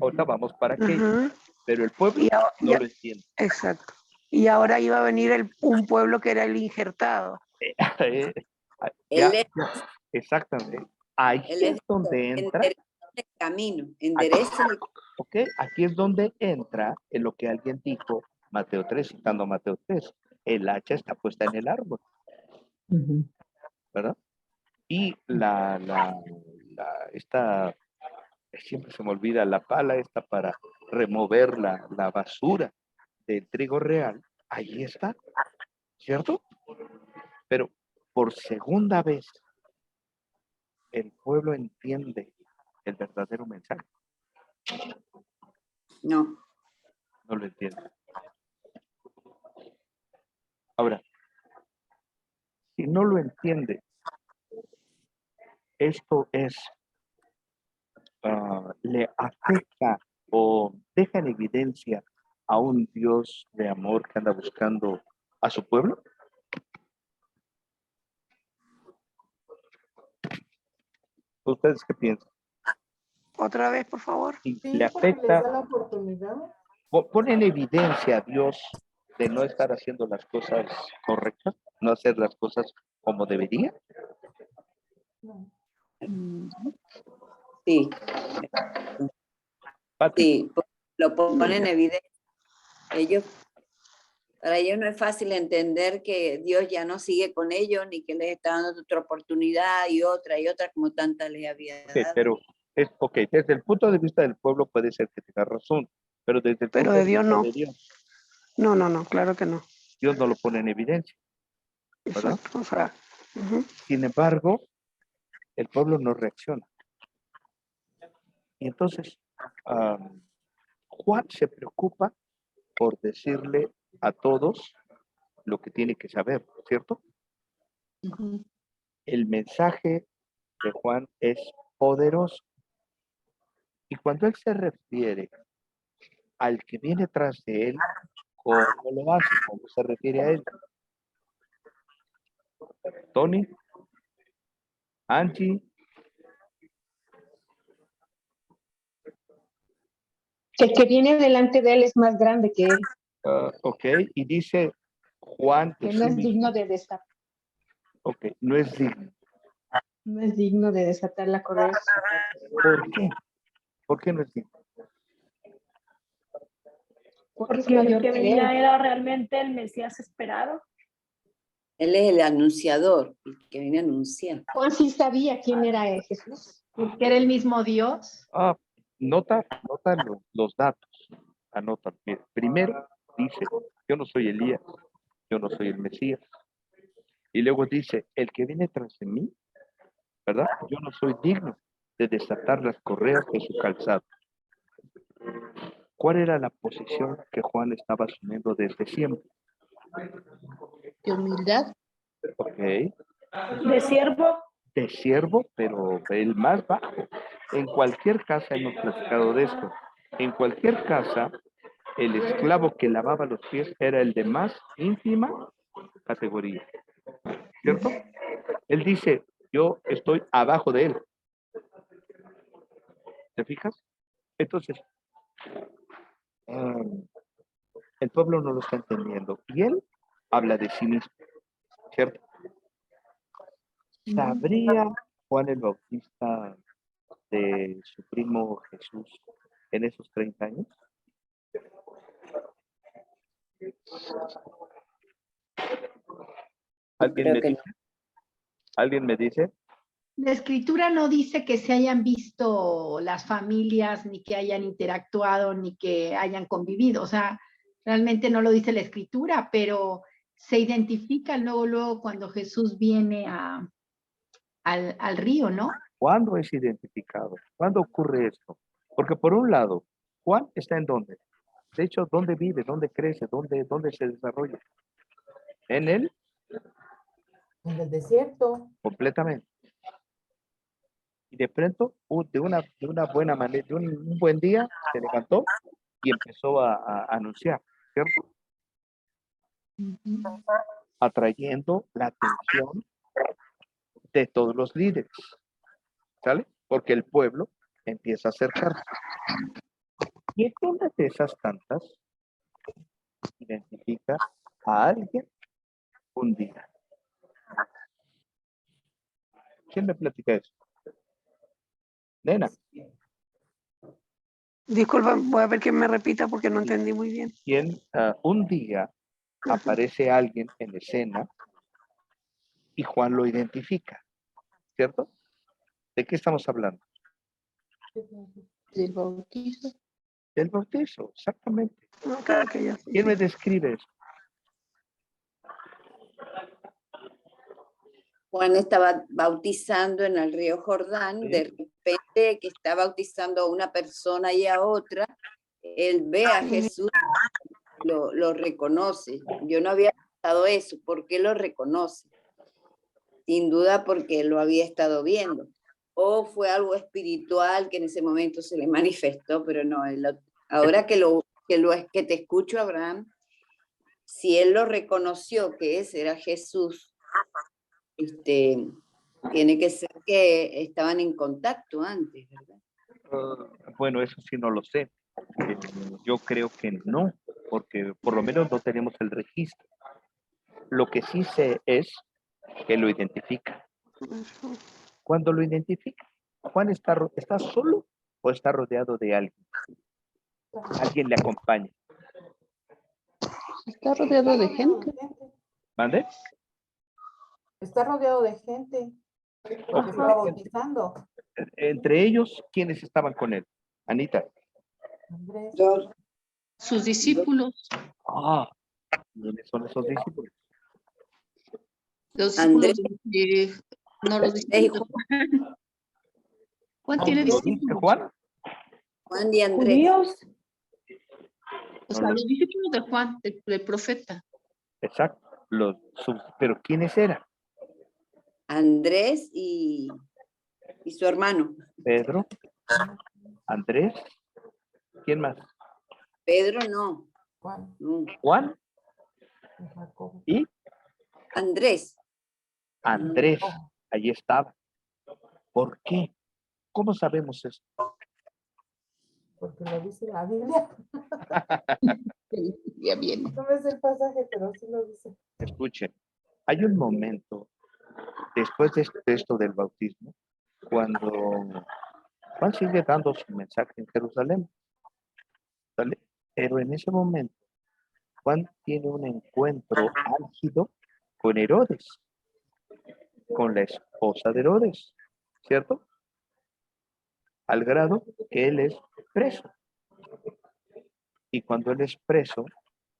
Ahorita vamos para qué. Pero el pueblo no lo entiende. Exacto. Y ahora iba a venir un pueblo que era el injertado. Exactamente. Ahí es donde entra. El camino, endereza el... Ok, aquí es donde entra en lo que alguien dijo, Mateo 3, citando Mateo 3. El hacha está puesta en el árbol. ¿Verdad? Y esta, siempre se me olvida, la pala esta para remover la basura del trigo real, ahí está, ¿cierto? Pero por segunda vez, el pueblo entiende el verdadero mensaje. No. No lo entiende. Ahora, si no lo entiende, esto es, le afecta o deja en evidencia a un Dios de amor que anda buscando a su pueblo. ¿Ustedes qué piensan? Otra vez, por favor. Si Sí, le porque les afecta, da la oportunidad. pone en evidencia a Dios de no estar haciendo las cosas correctas, no hacer las cosas como debería. Sí, Pati, sí, lo ponen en evidencia. Para ellos no es fácil entender que Dios ya no sigue con ellos, ni que les está dando otra oportunidad y otra como tanta les había ok, dado. pero desde el punto de vista del pueblo puede ser que tenga razón, pero desde el Pero punto de Dios vista no. de Dios, No, no, no, claro que no. Dios no lo pone en evidencia, ¿verdad? Exacto. O sea, ujú. Sin embargo, el pueblo no reacciona. Y entonces, Juan se preocupa por decirle a todos lo que tiene que saber, ¿cierto? El mensaje de Juan es poderoso. Y cuando él se refiere al que viene tras de él, ¿cómo lo hace? ¿Cómo se refiere a él? Tony, Angie, Que el que viene delante de él es más grande que él, ok, y dice Juan de que no sí es digno mismo, de desatar, ok, no es digno. no es digno de desatar la correa de sus zapatos. ¿Por qué? ¿Por qué no es digno? Porque es Porque el mayor que que venía él. era realmente el Mesías esperado. Él es el anunciador, el que viene a anunciar. Juan sí sabía quién era Jesús. Porque era el mismo Dios. Nota los datos. Anota. Mira, primero dice, yo no soy Elías, yo no soy el Mesías. Y luego dice, el que viene tras de mí, ¿verdad? Yo no soy digno de desatar las correas de su calzado. ¿Cuál era la posición que Juan estaba asumiendo desde siempre? De humildad. Ok, De siervo, de siervo, pero el más bajo. En cualquier casa hemos platicado de esto. En cualquier casa, el esclavo que lavaba los pies era el de más ínfima categoría, ¿cierto? Él dice, yo estoy abajo de él. ¿Te fijas? Entonces, el pueblo no lo está entendiendo. Y él habla de sí mismo, ¿cierto? ¿Sabría Juan el Bautista de su primo Jesús en esos 30 años? ¿Alguien Creo me que dice? ¿Alguien me dice? La escritura no dice que se hayan visto las familias, ni que hayan interactuado, ni que hayan convivido. O sea, realmente no lo dice la escritura, pero se identifica luego cuando Jesús viene al río, ¿no? ¿Cuándo es identificado? ¿Cuándo ocurre esto? Porque por un lado, Juan está en dónde? De hecho, ¿dónde vive? ¿Dónde crece? ¿Dónde se desarrolla? En él, En el desierto. completamente. Y de pronto, de una buena manera, de un buen día, se levantó y empezó a anunciar, ¿cierto? Atrayendo la atención de todos los líderes, ¿sale? Porque el pueblo empieza a acercarse. Y en una de esas tantas, identifica a alguien un día. ¿Quién me platica eso? Nena. Disculpa, voy a ver que me repita porque no entendí muy bien. ¿Quién un día aparece alguien en escena y Juan lo identifica? ¿Cierto? ¿De qué estamos hablando? Del bautizo. Del bautizo, exactamente. Okay, ya, sí, ¿Quién sí. me describe eso? Juan estaba bautizando en el río Jordán, Sí. de repente que está bautizando a una persona y a otra, él ve a Jesús, lo reconoce. Yo no había pasado eso? ¿Por qué lo reconoce? Sin duda porque lo había estado viendo. O fue algo espiritual que en ese momento se le manifestó, pero no. Ahora que te escucho, Abraham, si él lo reconoció que ese era Jesús, tiene que ser que estaban en contacto antes, ¿verdad? Bueno, eso sí no lo sé. Yo creo que no, porque por lo menos no tenemos el registro. Lo que sí sé es que lo identifica. Cuando lo identifica, Juan está solo o está rodeado de alguien. Alguien le acompaña. Está rodeado de gente. ¿Mande? Está rodeado de gente. Porque estaba bautizando. Entre ellos, ¿quiénes estaban con él? Anita. Andrés. Sus discípulos. Ah, ¿quiénes son esos discípulos? Los Andrés. discípulos no los discípulos de Juan. Juan tiene ¿Lo dice discípulos. Juan? Juan y Andrés. Judíos. O sea, los discípulos de Juan, del profeta. Exacto. Pero ¿quiénes eran? Andrés y su hermano. Pedro, Andrés, ¿quién más? Pedro no. Juan. No. Juan y Jacobo. y Andrés. Andrés. Allí estaba. ¿Por qué? ¿Cómo sabemos eso? Porque lo dice la Biblia. Ya viene. No me sé el pasaje, pero sí lo dice. Escuchen, hay un momento después de esto del bautismo, cuando Juan sigue dando su mensaje en Jerusalén, ¿vale? Pero en ese momento, Juan tiene un encuentro álgido con Herodes, con la esposa de Herodes, ¿cierto? Al grado que él es preso. Y cuando él es preso,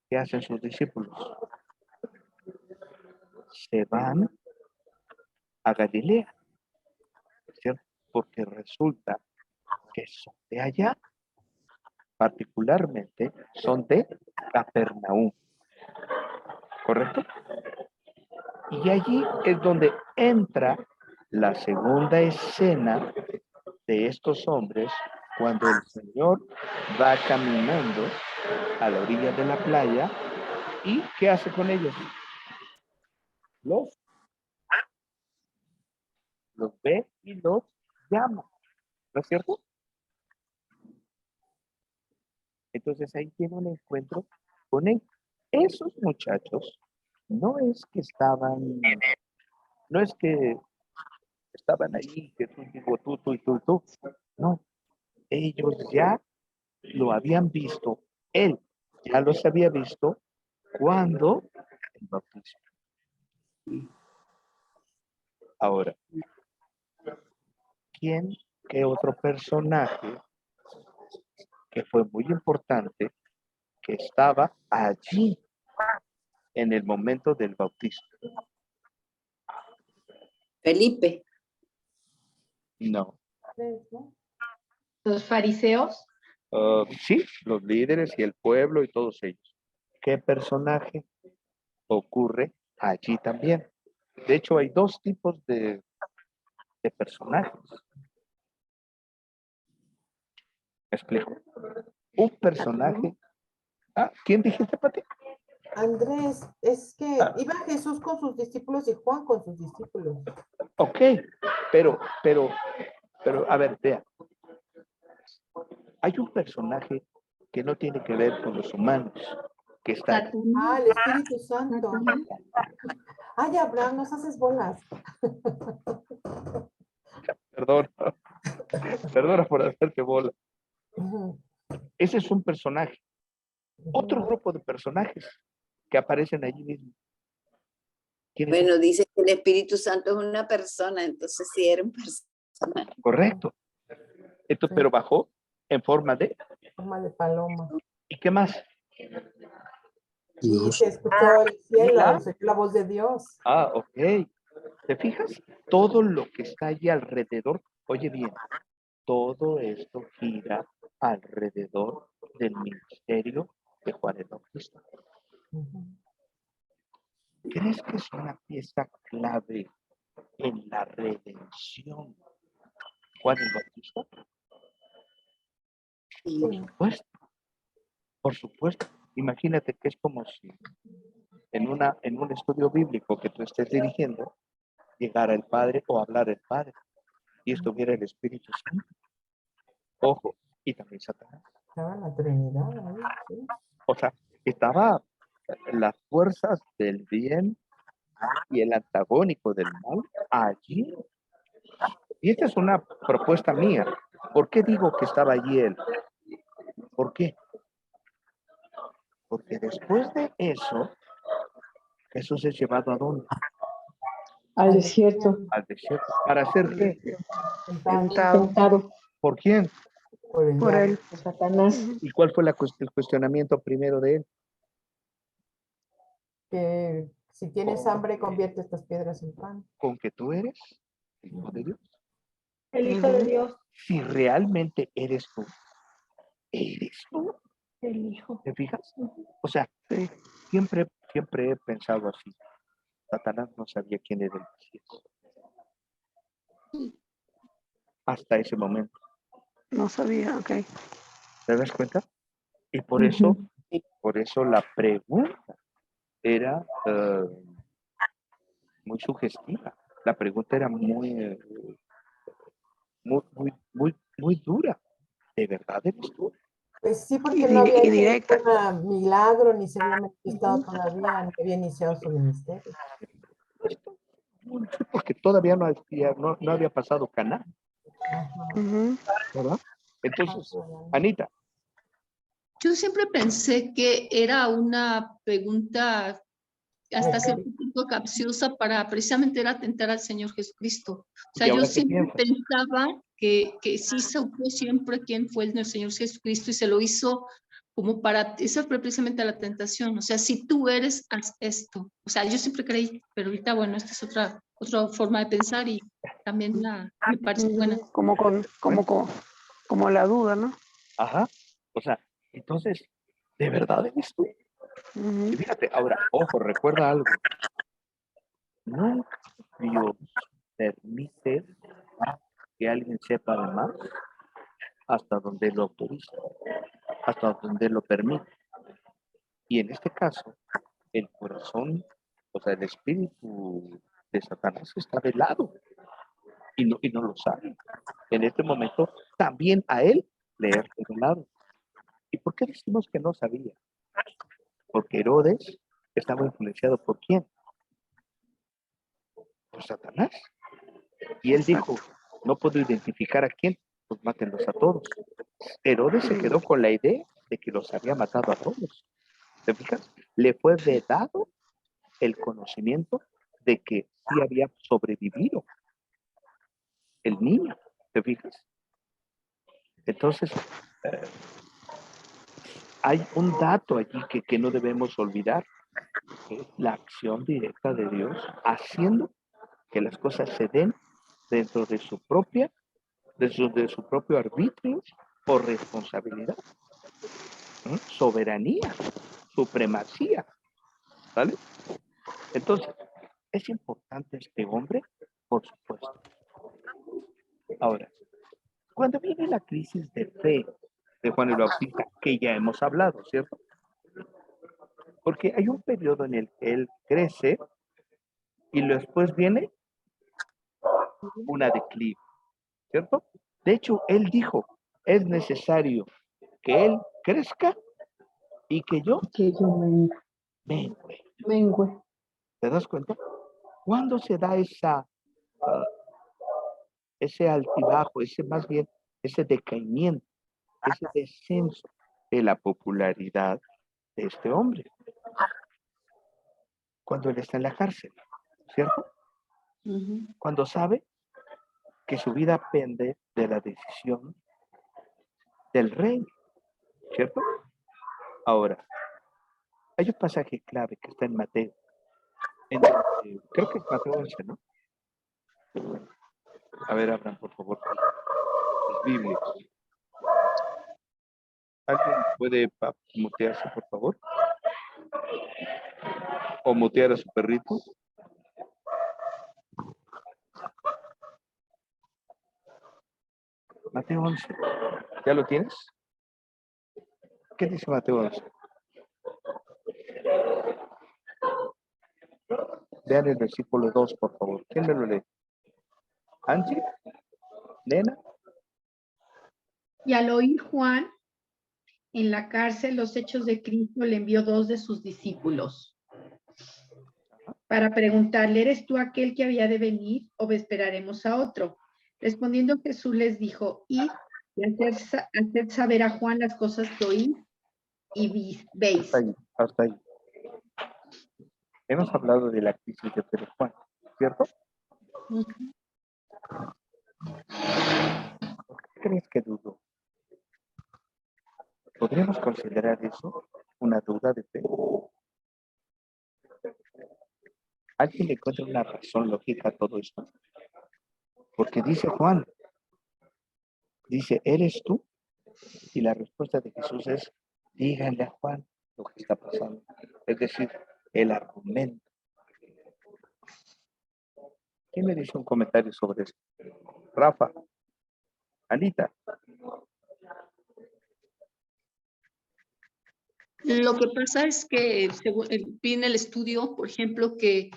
¿qué hacen sus discípulos? Se van a Galilea, ¿cierto? Porque resulta que son de allá, particularmente son de Capernaum, ¿correcto? Y allí es donde entra la segunda escena de estos hombres cuando el Señor va caminando a la orilla de la playa y ¿qué hace con ellos? Los ve y los llama, ¿no es cierto? Entonces ahí tiene un encuentro con él. Esos muchachos no es que estaban ahí, que tú digo tú. No, ellos ya lo habían visto, él ya los había visto cuando el bautismo. Ahora, ¿qué otro personaje que fue muy importante que estaba allí en el momento del bautismo? Felipe. No. Los fariseos. Sí, los líderes y el pueblo y todos ellos. ¿Qué personaje ocurre allí también? De hecho, hay dos tipos de personajes. ¿Me explico? Un personaje. ¿Quién dijiste, Pati? Andrés, es que iba Jesús con sus discípulos y Juan con sus discípulos. Ok, pero, a ver, vea. Hay un personaje que no tiene que ver con los humanos, que está ahí. El Espíritu Santo. Ay, Abraham, nos haces bolas. Perdona por hacerte bola. Ese es un personaje. Otro grupo de personajes que aparecen allí mismo. Bueno, dice que el Espíritu Santo es una persona, entonces sí era un personaje. Correcto. Esto, pero bajó en forma de paloma. ¿Y qué más? Y se escuchó el cielo, se oyó la voz de Dios. Ok. ¿Te fijas? Todo lo que está allí alrededor, oye bien, todo esto gira alrededor del ministerio de Juan el Bautista. ¿Crees que es una pieza clave en la redención Juan el Bautista? Por supuesto, por supuesto. Imagínate que es como si en un estudio bíblico que tú estés dirigiendo, llegara el Padre o hablar el Padre y estuviera el Espíritu Santo. Ojo, y también Satanás. Estaba la Trinidad ahí, sí. O sea, estaba las fuerzas del bien y el antagónico del mal allí. Y esta es una propuesta mía. ¿Por qué digo que estaba allí él? ¿Por qué? Porque después de eso, Jesús es llevado a dónde? Al desierto, Al desierto. ¿Para hacer qué? Tentado tentado ¿Por quién? Por el por diablo. él. por Satanás. ¿Y cuál fue el cuestionamiento primero de él? Que si tienes hambre, convierte estas piedras en pan. ¿Con que tú eres el Hijo de Dios? El Hijo de Dios, Si realmente eres tú, el Hijo. ¿te fijas? O sea, Sí. siempre he pensado así. Satanás no sabía quién era el Mesías. Hasta ese momento. No sabía, ok. ¿Te das cuenta? Y por eso la pregunta era muy sugestiva. La pregunta era muy dura. ¿De verdad eres tú? Pues sí, Y, porque no había y hecho directa. ningún milagro, ni se había manifestado todavía, ni había iniciado su ministerio. Porque todavía no había pasado Caná, Ajá. Ujú. ¿verdad? Entonces, Anita, Yo siempre pensé que era una pregunta hasta cierto punto capciosa para precisamente era atentar al Señor Jesucristo. O sea, ¿y yo ahora qué siempre piensas? pensaba que sí supo siempre quién fue el Señor Jesucristo y se lo hizo como para, esa fue precisamente la tentación. O sea, si tú eres, haz esto. O sea, yo siempre creí, pero ahorita, bueno, esta es otra forma de pensar y también me parece buena. Como la duda, ¿no? Ajá. O sea, entonces, ¿de verdad eres tú? Ujú. Y fíjate, ahora, ojo, recuerda algo. Nunca Dios permite que alguien sepa de más hasta donde lo autoriza, hasta donde lo permite. Y en este caso, el corazón, o sea, el espíritu de Satanás está velado y no lo sabe. En este momento, también a él le es revelado. ¿Y por qué decimos que no sabía? Porque Herodes estaba influenciado por quién? Por Satanás. Y él dijo, no puedo identificar a quién, pues mátenlos a todos. Herodes se quedó con la idea de que los había matado a todos. ¿Te fijas? Le fue vedado el conocimiento de que sí había sobrevivido el niño. ¿Te fijas? Entonces, hay un dato allí que no debemos olvidar, que es la acción directa de Dios haciendo que las cosas se den dentro de su propio arbitrio o responsabilidad, soberanía, supremacía, ¿vale? Entonces, ¿es importante este hombre? Por supuesto. Ahora, cuando viene la crisis de fe de Juan el Bautista, que ya hemos hablado, ¿cierto? Porque hay un periodo en el que él crece y después viene una declive, ¿cierto? De hecho, él dijo, es necesario que él crezca y que yo mengue. ¿Te das cuenta? ¿Cuándo se da ese altibajo, ese decaimiento, ese descenso de la popularidad de este hombre? Cuando él está en la cárcel, ¿cierto? Cuando sabe que su vida pende de la decisión del rey, ¿cierto? Ahora, hay un pasaje clave que está en Mateo, creo que es Mateo 11, ¿no? A ver, abran, por favor, las Biblias. ¿Alguien puede mutearse, por favor? O mutear a su perrito. Mateo 11. ¿Ya lo tienes? ¿Qué dice Mateo 11? Vean el versículo 2, por favor. ¿Quién me lo lee? ¿Angie? ¿Nena? Y al oír Juan en la cárcel los hechos de Cristo, le envió 2 de sus discípulos para preguntarle, ¿eres tú aquel que había de venir o esperaremos a otro? Respondiendo Jesús les dijo, id y haced saber a Juan las cosas que oí y veis. Hasta ahí, hasta ahí. Hemos hablado de la crisis de Pedro Juan, ¿cierto? ¿Por qué crees que dudó? ¿Podríamos considerar eso una duda de fe? ¿Alguien le encuentra una razón lógica a todo esto? Porque dice Juan, dice, ¿eres tú? Y la respuesta de Jesús es, díganle a Juan lo que está pasando. Es decir, el argumento. ¿Quién me dice un comentario sobre esto? Rafa, Anita. Lo que pasa es que según vi en el estudio, por ejemplo, que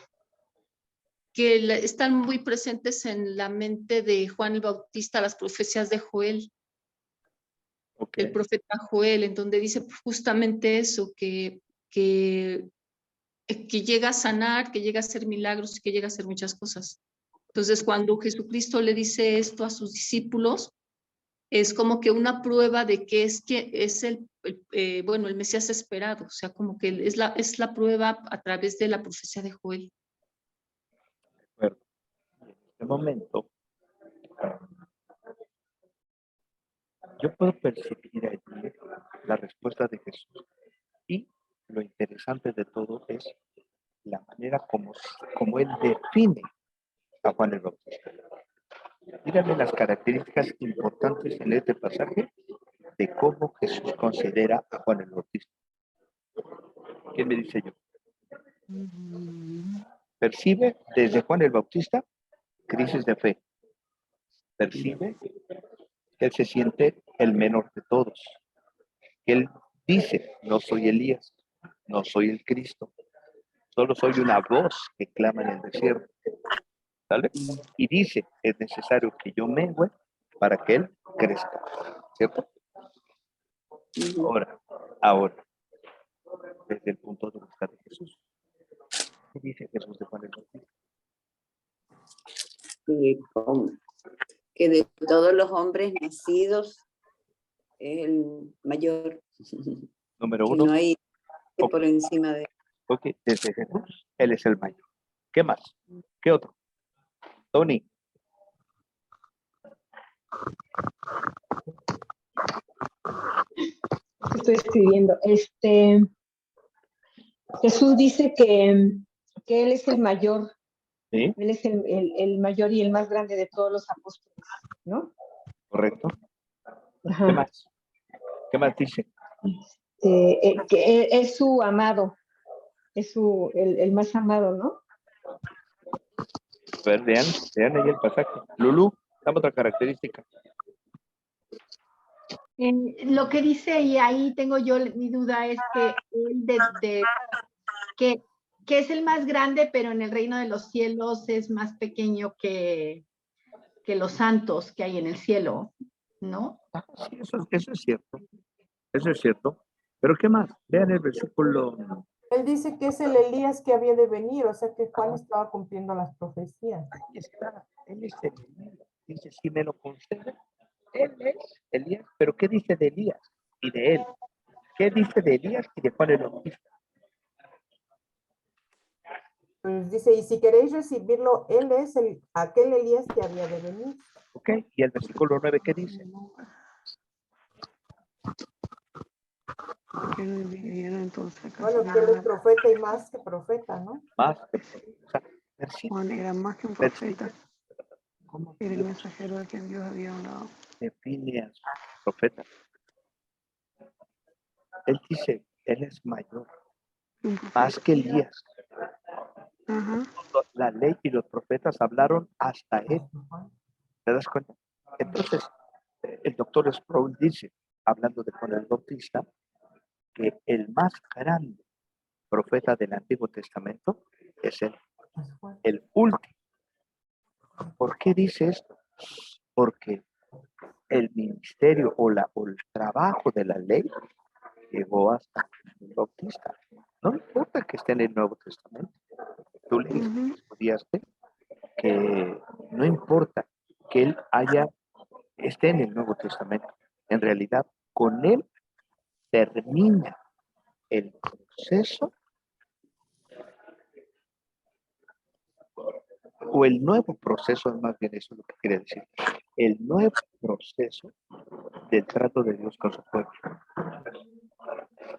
están muy presentes en la mente de Juan el Bautista las profecías de Joel, el profeta Joel, en donde dice justamente eso, que llega a sanar, que llega a hacer milagros y que llega a hacer muchas cosas. Entonces, cuando Jesucristo le dice esto a sus discípulos, es como que una prueba de que es el Mesías esperado, o sea, como que es la prueba a través de la profecía de Joel. Bueno, en este momento, yo puedo percibir allí la respuesta de Jesús. Y lo interesante de todo es la manera como él define a Juan el Bautista. Díganme las características importantes en este pasaje de cómo Jesús considera a Juan el Bautista. ¿Quién me dice yo? Percibe desde Juan el Bautista crisis de fe. Percibe que él se siente el menor de todos. Él dice, no soy Elías, no soy el Cristo, solo soy una voz que clama en el desierto. ¿Sale? Y dice, es necesario que yo mengüe para que él crezca. ¿Cierto? Ahora, desde el punto de vista de Jesús. ¿Qué dice Jesús de Juan el Bautista? Que de todos los hombres nacidos es el mayor. Número que uno. No hay por encima de él. Ok, desde Jesús, él es el mayor. ¿Qué más? ¿Qué otro? Tony. Estoy escribiendo. Jesús dice que él es el mayor. ¿Sí? Él es el mayor y el más grande de todos los apóstoles, ¿no? Correcto. Ajá. ¿Qué más? ¿Qué más dice? Que es su amado, es el más amado, ¿no? A ver, vean ahí el pasaje. Lulú, dame otra característica. Lo que dice, y ahí tengo yo mi duda, es que él que es el más grande, pero en el reino de los cielos es más pequeño que los santos que hay en el cielo, ¿no? Sí, eso es cierto. Eso es cierto. Pero ¿qué más? Vean el versículo. Él dice que es el Elías que había de venir, o sea que Juan estaba cumpliendo las profecías. Ahí está. Él es el Elías. Dice, si me lo concede, él es Elías. Pero ¿qué dice de Elías y de él? ¿Qué dice de Elías y de Juan el Bautista? Pues dice, y si queréis recibirlo, él es aquel Elías que había de venir. Ok, y el versículo 9, ¿qué dice? Bueno, que él es profeta y más que profeta, ¿no? Más que Juan era más que un profeta. Era el mensajero de quien Dios había hablado. Define a su profeta. Él dice, él es mayor, más que Elías. Ajá. La ley y los profetas hablaron hasta él. ¿Te das cuenta? Entonces, el doctor Sproul dice, hablando de Juan el Bautista, que el más grande profeta del Antiguo Testamento es el último. ¿Por qué dice esto? Porque el ministerio o el trabajo de la ley llegó hasta el Bautista. No importa que esté en el Nuevo Testamento. Tú leíste, estudiaste, que no importa que él esté en el Nuevo Testamento. En realidad, con él termina el proceso o el nuevo proceso, más bien eso es lo que quiere decir, el nuevo proceso del trato de Dios con su pueblo.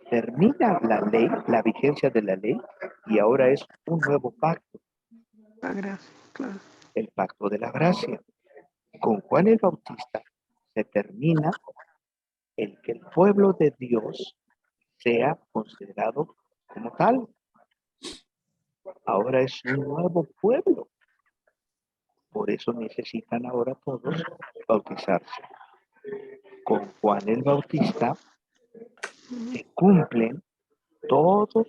Termina la ley, la vigencia de la ley, y ahora es un nuevo pacto. La gracia, claro. El pacto de la gracia. Con Juan el Bautista se termina el que el pueblo de Dios sea considerado como tal. Ahora es un nuevo pueblo. Por eso necesitan ahora todos bautizarse. Con Juan el Bautista se cumplen todas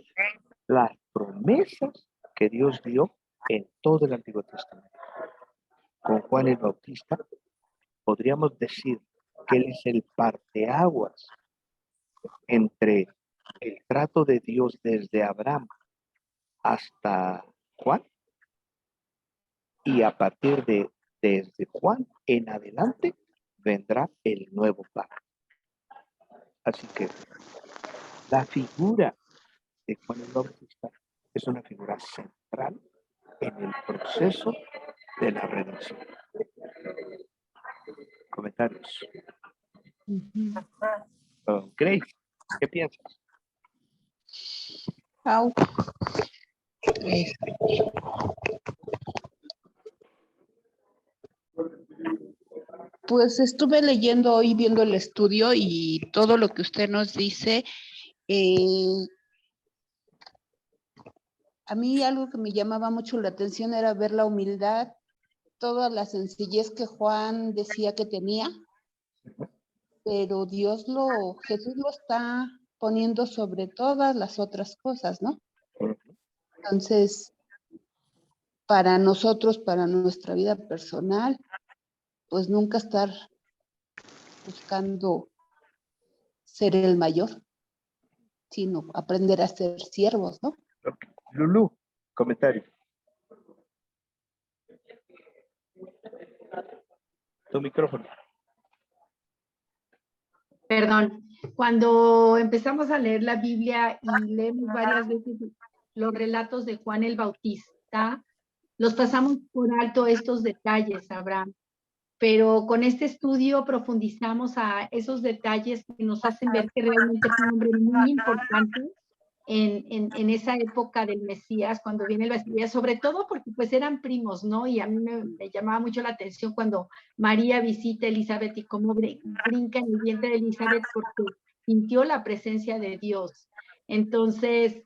las promesas que Dios dio en todo el Antiguo Testamento. Con Juan el Bautista podríamos decir que él es el parteaguas entre el trato de Dios desde Abraham hasta Juan, y a partir de desde Juan en adelante vendrá el nuevo pacto. Así que la figura de Juan el Bautista es una figura central en el proceso de la redención. Comentarios. Grace, ¿qué piensas? Au. Pues estuve leyendo hoy, viendo el estudio y todo lo que usted nos dice. A mí algo que me llamaba mucho la atención era ver la humildad, toda la sencillez que Juan decía que tenía, pero Jesús lo está poniendo sobre todas las otras cosas, ¿no? Entonces, para nosotros, para nuestra vida personal, pues nunca estar buscando ser el mayor, sino aprender a ser siervos, ¿no? Okay. Lulú, comentario. Tu micrófono. Perdón, cuando empezamos a leer la Biblia y leemos varias veces los relatos de Juan el Bautista, los pasamos por alto estos detalles, Abraham, pero con este estudio profundizamos a esos detalles que nos hacen ver que realmente fue un hombre muy importante en esa época del Mesías, cuando viene el Mesías, sobre todo porque pues eran primos, ¿no? Y a mí me llamaba mucho la atención cuando María visita a Elizabeth y cómo brinca en el vientre de Elizabeth porque sintió la presencia de Dios. Entonces,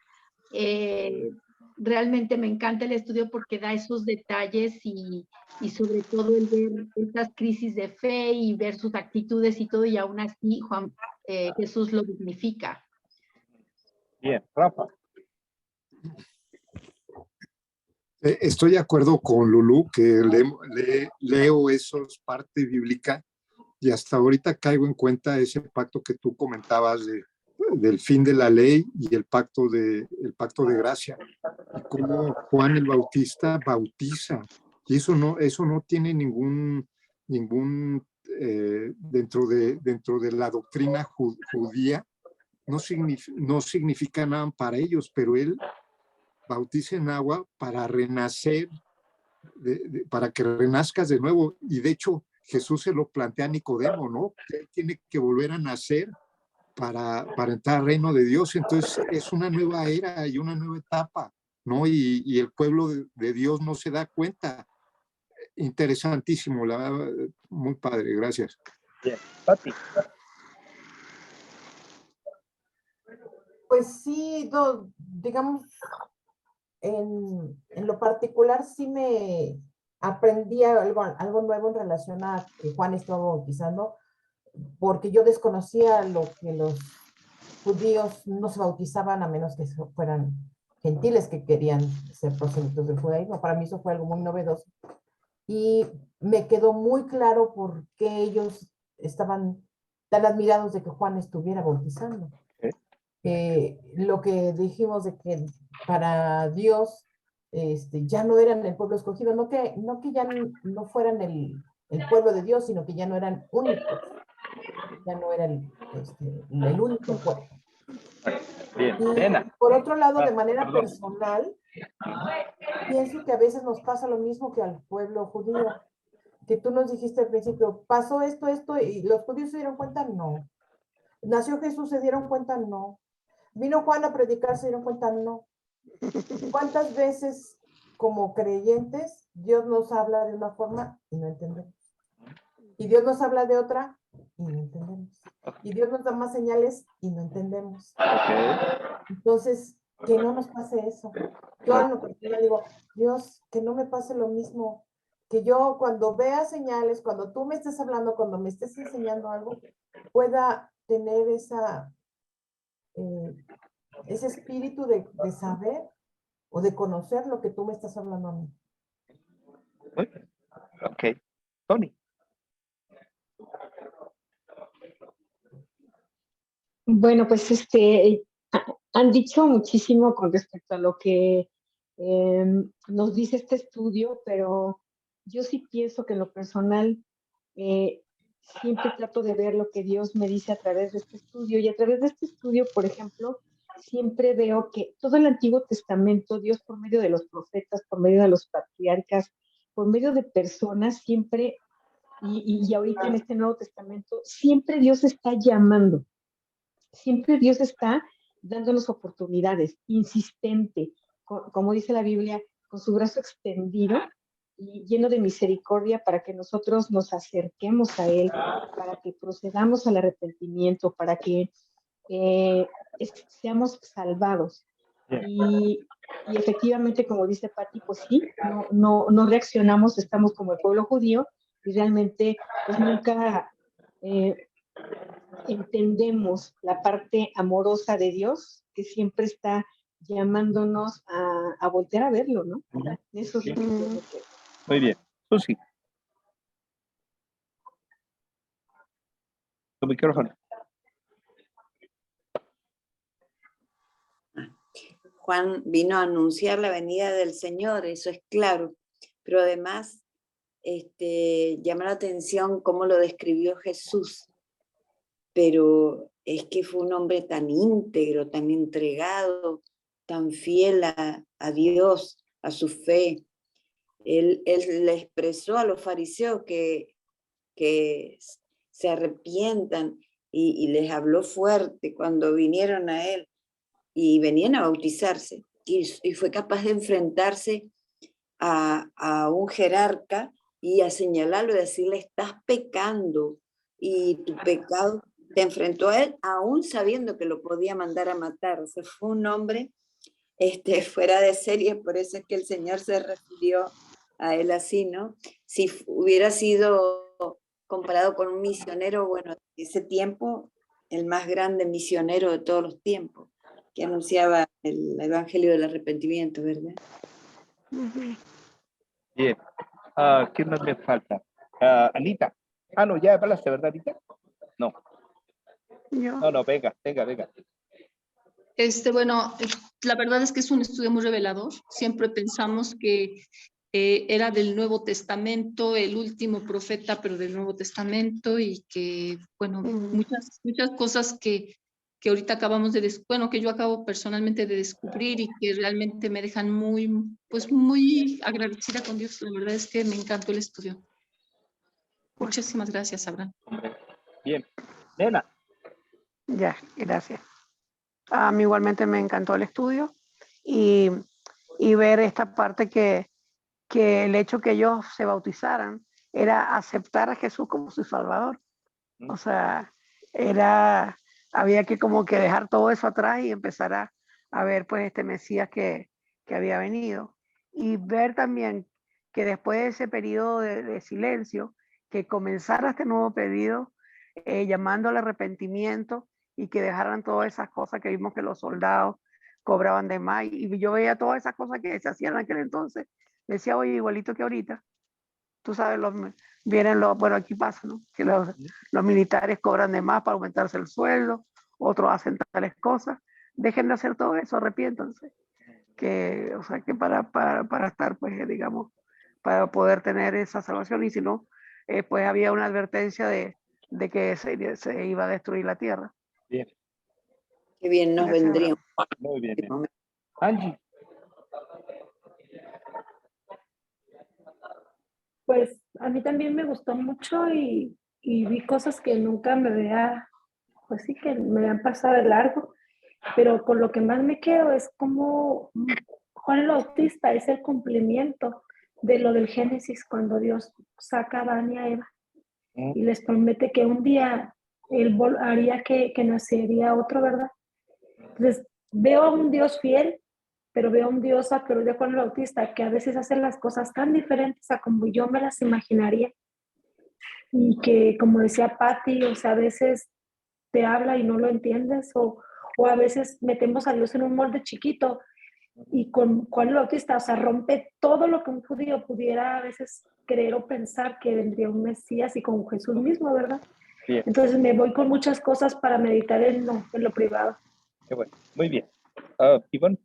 realmente me encanta el estudio porque da esos detalles y sobre todo el ver estas crisis de fe y ver sus actitudes y todo, y aún así Jesús lo dignifica. Bien, Rafa. Estoy de acuerdo con Lulú, que leo esos parte bíblica y hasta ahorita caigo en cuenta ese pacto que tú comentabas del fin de la ley y el pacto de gracia. Y cómo Juan el Bautista bautiza. Y eso no tiene ningún dentro de la doctrina judía, no significa nada para ellos, pero él bautiza en agua para renacer, para que renazcas de nuevo. Y de hecho, Jesús se lo plantea a Nicodemo, ¿no? Que él tiene que volver a nacer para entrar al reino de Dios. Entonces, es una nueva era y una nueva etapa, ¿no? Y el pueblo de Dios no se da cuenta. Interesantísimo, muy padre, gracias. Bien, Pati. Pues sí, digamos, en lo particular sí me aprendí algo nuevo en relación a que Juan estaba bautizando, porque yo desconocía lo que los judíos no se bautizaban a menos que fueran gentiles que querían ser prosélitos del judaísmo. Para mí eso fue algo muy novedoso. Y me quedó muy claro por qué ellos estaban tan admirados de que Juan estuviera bautizando. Lo que dijimos de que para Dios ya no eran el pueblo escogido, no que ya no fueran el pueblo de Dios, sino que ya no eran únicos, ya no era el único pueblo. Bien, Y Nena. por otro lado, de manera Perdón. personal, pienso que a veces nos pasa lo mismo que al pueblo judío, que tú nos dijiste al principio, pasó esto, y los judíos se dieron cuenta, no. Nació Jesús, se dieron cuenta, no. Vino Juan a predicar, se dieron cuenta, no. ¿Cuántas veces como creyentes Dios nos habla de una forma y no entendemos? Y Dios nos habla de otra y no entendemos. Y Dios nos da más señales y no entendemos. Entonces, que no nos pase eso. Yo en lo personal digo, Dios, que no me pase lo mismo. Que yo cuando vea señales, cuando tú me estés hablando, cuando me estés enseñando algo, pueda tener ese espíritu de saber o de conocer lo que tú me estás hablando a mí. Ok. Tony. Bueno, pues han dicho muchísimo con respecto a lo que nos dice este estudio, pero yo sí pienso que en lo personal siempre trato de ver lo que Dios me dice a través de este estudio, y a través de este estudio, por ejemplo, siempre veo que todo el Antiguo Testamento, Dios por medio de los profetas, por medio de los patriarcas, por medio de personas, siempre, y ahorita en este Nuevo Testamento, siempre Dios está llamando. Siempre Dios está dándonos oportunidades, insistente, como dice la Biblia, con su brazo extendido y lleno de misericordia para que nosotros nos acerquemos a Él, para que procedamos al arrepentimiento, para que seamos salvados. Y efectivamente, como dice Pati, pues sí, no reaccionamos, estamos como el pueblo judío y realmente pues nunca entendemos la parte amorosa de Dios, que siempre está llamándonos a voltear a verlo, ¿no? Eso es lo que yo creo. Muy bien. Susi. Tu micrófono. Juan vino a anunciar la venida del Señor, eso es claro, pero además llama la atención cómo lo describió Jesús, pero es que fue un hombre tan íntegro, tan entregado, tan fiel a Dios, a su fe. Él le expresó a los fariseos que se arrepientan y les habló fuerte cuando vinieron a él y venían a bautizarse, y fue capaz de enfrentarse a un jerarca y a señalarlo y decirle, estás pecando, y tu pecado te enfrentó a él, aún sabiendo que lo podía mandar a matar. O sea, fue un hombre fuera de serie, por eso es que el Señor se refirió a él así, ¿no? Si hubiera sido comparado con un misionero, bueno, en ese tiempo, el más grande misionero de todos los tiempos, que anunciaba el evangelio del arrepentimiento, ¿verdad? Bien. ¿Quién más me falta? Anita. No, ya hablaste, ¿verdad, Anita? No. No, venga. Bueno, la verdad es que es un estudio muy revelador. Siempre pensamos que era del Nuevo Testamento, el último profeta, pero del Nuevo Testamento, y que, bueno, muchas cosas que ahorita acabamos que yo acabo personalmente de descubrir y que realmente me dejan muy agradecida con Dios. La verdad es que me encantó el estudio. Muchísimas gracias, Abraham. Bien. Nena. Ya, gracias. A mí igualmente me encantó el estudio y ver esta parte que el hecho que ellos se bautizaran era aceptar a Jesús como su Salvador. O sea, había que como que dejar todo eso atrás y empezar a ver pues este Mesías que que había venido. Y ver también que después de ese periodo de silencio, que comenzara este nuevo pedido, llamando al arrepentimiento y que dejaran todas esas cosas que vimos que los soldados cobraban de más. Y yo veía todas esas cosas que se hacían en aquel entonces. Decía, oye, igualito que ahorita. Tú sabes, bueno, aquí pasa, ¿no? Que los militares cobran de más para aumentarse el sueldo, otros hacen tales cosas. Dejen de hacer todo eso, arrepiéntanse. Que, o sea, que para estar, pues, digamos, para poder tener esa salvación. Y si no, pues había una advertencia de que se iba a destruir la tierra. Bien. Qué bien nos Gracias, vendría. Muy bien. Angie. Pues a mí también me gustó mucho y vi cosas que nunca me había, pues sí, que me habían pasado de largo, pero con lo que más me quedo es como Juan el Bautista es el cumplimiento de lo del Génesis cuando Dios saca a Adán y a Eva y les promete que un día él haría que nacería otro, ¿verdad? Entonces veo a un Dios fiel, pero veo a un Dios a través de Juan el Bautista que a veces hace las cosas tan diferentes a como yo me las imaginaría. Y que, como decía Patti, o sea, a veces te habla y no lo entiendes, o a veces metemos a Dios en un molde chiquito, y con Juan el Bautista, o sea, rompe todo lo que un judío pudiera a veces creer o pensar que vendría un Mesías, y con Jesús mismo, ¿verdad? Bien. Entonces me voy con muchas cosas para meditar en lo privado. Qué bueno. Muy bien. Ivonne.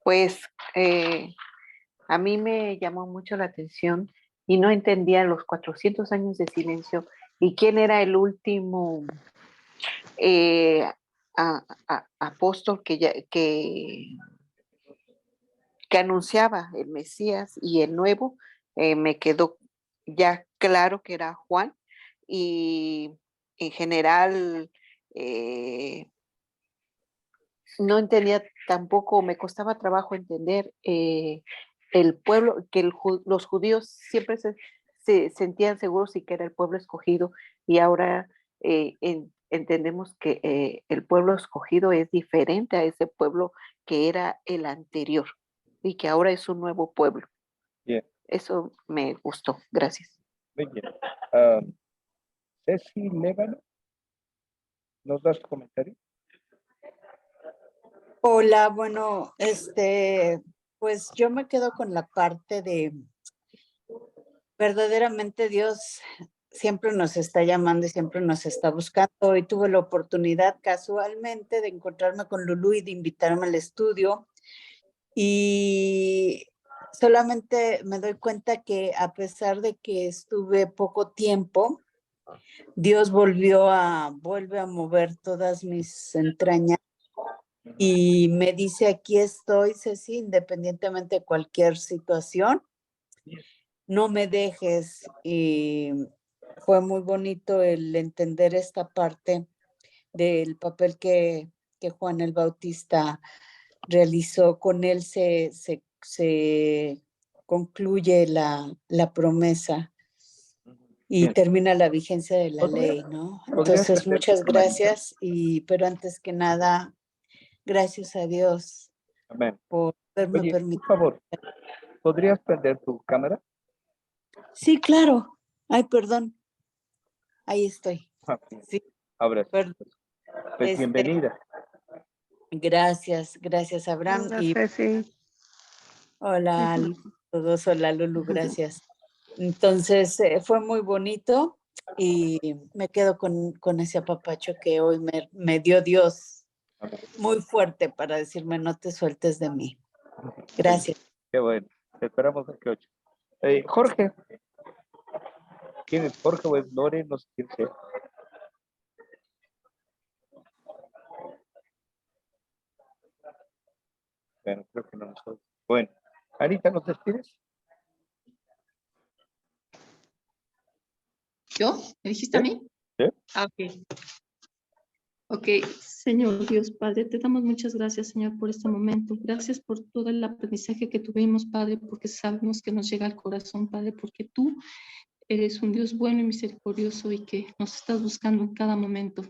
Pues a mí me llamó mucho la atención y no entendía los 400 años de silencio y quién era el último apóstol que anunciaba el Mesías y el nuevo. Me quedó ya claro que era Juan, y en general no entendía tampoco, me costaba trabajo entender el pueblo, que los judíos siempre se sentían seguros y que era el pueblo escogido, y ahora entendemos que el pueblo escogido es diferente a ese pueblo que era el anterior y que ahora es un nuevo pueblo. Bien. Eso me gustó. Gracias. Muy bien. Ceci Lévano, ¿nos das tu comentario? Hola, bueno, pues yo me quedo con la parte de verdaderamente Dios siempre nos está llamando y siempre nos está buscando. Hoy tuve la oportunidad casualmente de encontrarme con Lulú y de invitarme al estudio, y solamente me doy cuenta que a pesar de que estuve poco tiempo, Dios vuelve a mover todas mis entrañas y me dice, aquí estoy, Ceci, independientemente de cualquier situación, no me dejes. Y fue muy bonito el entender esta parte del papel que Juan el Bautista realizó. Con él se concluye la promesa y termina la vigencia de la ley, ¿no? Entonces, muchas gracias, pero antes que nada, gracias a Dios. Amén. Por haberme permitido. Por favor, ¿podrías prender tu cámara? Sí, claro. Ay, perdón. Ahí estoy. Sí. Ahora sí. Pues bienvenida. Gracias, Abraham. Hola a todos, hola Lulu, gracias. Entonces, fue muy bonito y me quedo con ese apapacho que hoy me dio Dios muy fuerte para decirme, no te sueltes de mí. Gracias. Qué bueno. Te esperamos aquí 8. Jorge. ¿Quién es Jorge o es Lore? No sé quién sea. Bueno, creo que no nos oye. Bueno, Anita, ¿nos despides? ¿Yo? ¿Me dijiste a mí? ¿Sí? Ah, ok. Ok, Señor Dios, Padre, te damos muchas gracias, Señor, por este momento. Gracias por todo el aprendizaje que tuvimos, Padre, porque sabemos que nos llega al corazón, Padre, porque tú eres un Dios bueno y misericordioso y que nos estás buscando en cada momento.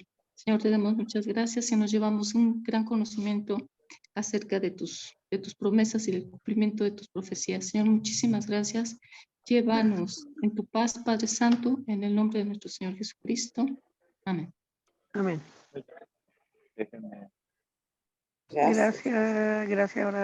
Señor, te damos muchas gracias y nos llevamos un gran conocimiento acerca de tus promesas y el cumplimiento de tus profecías. Señor, muchísimas gracias. Llévanos en tu paz, Padre Santo, en el nombre de nuestro Señor Jesucristo. Amén. Amén. Déjenme. Gracias, gracias.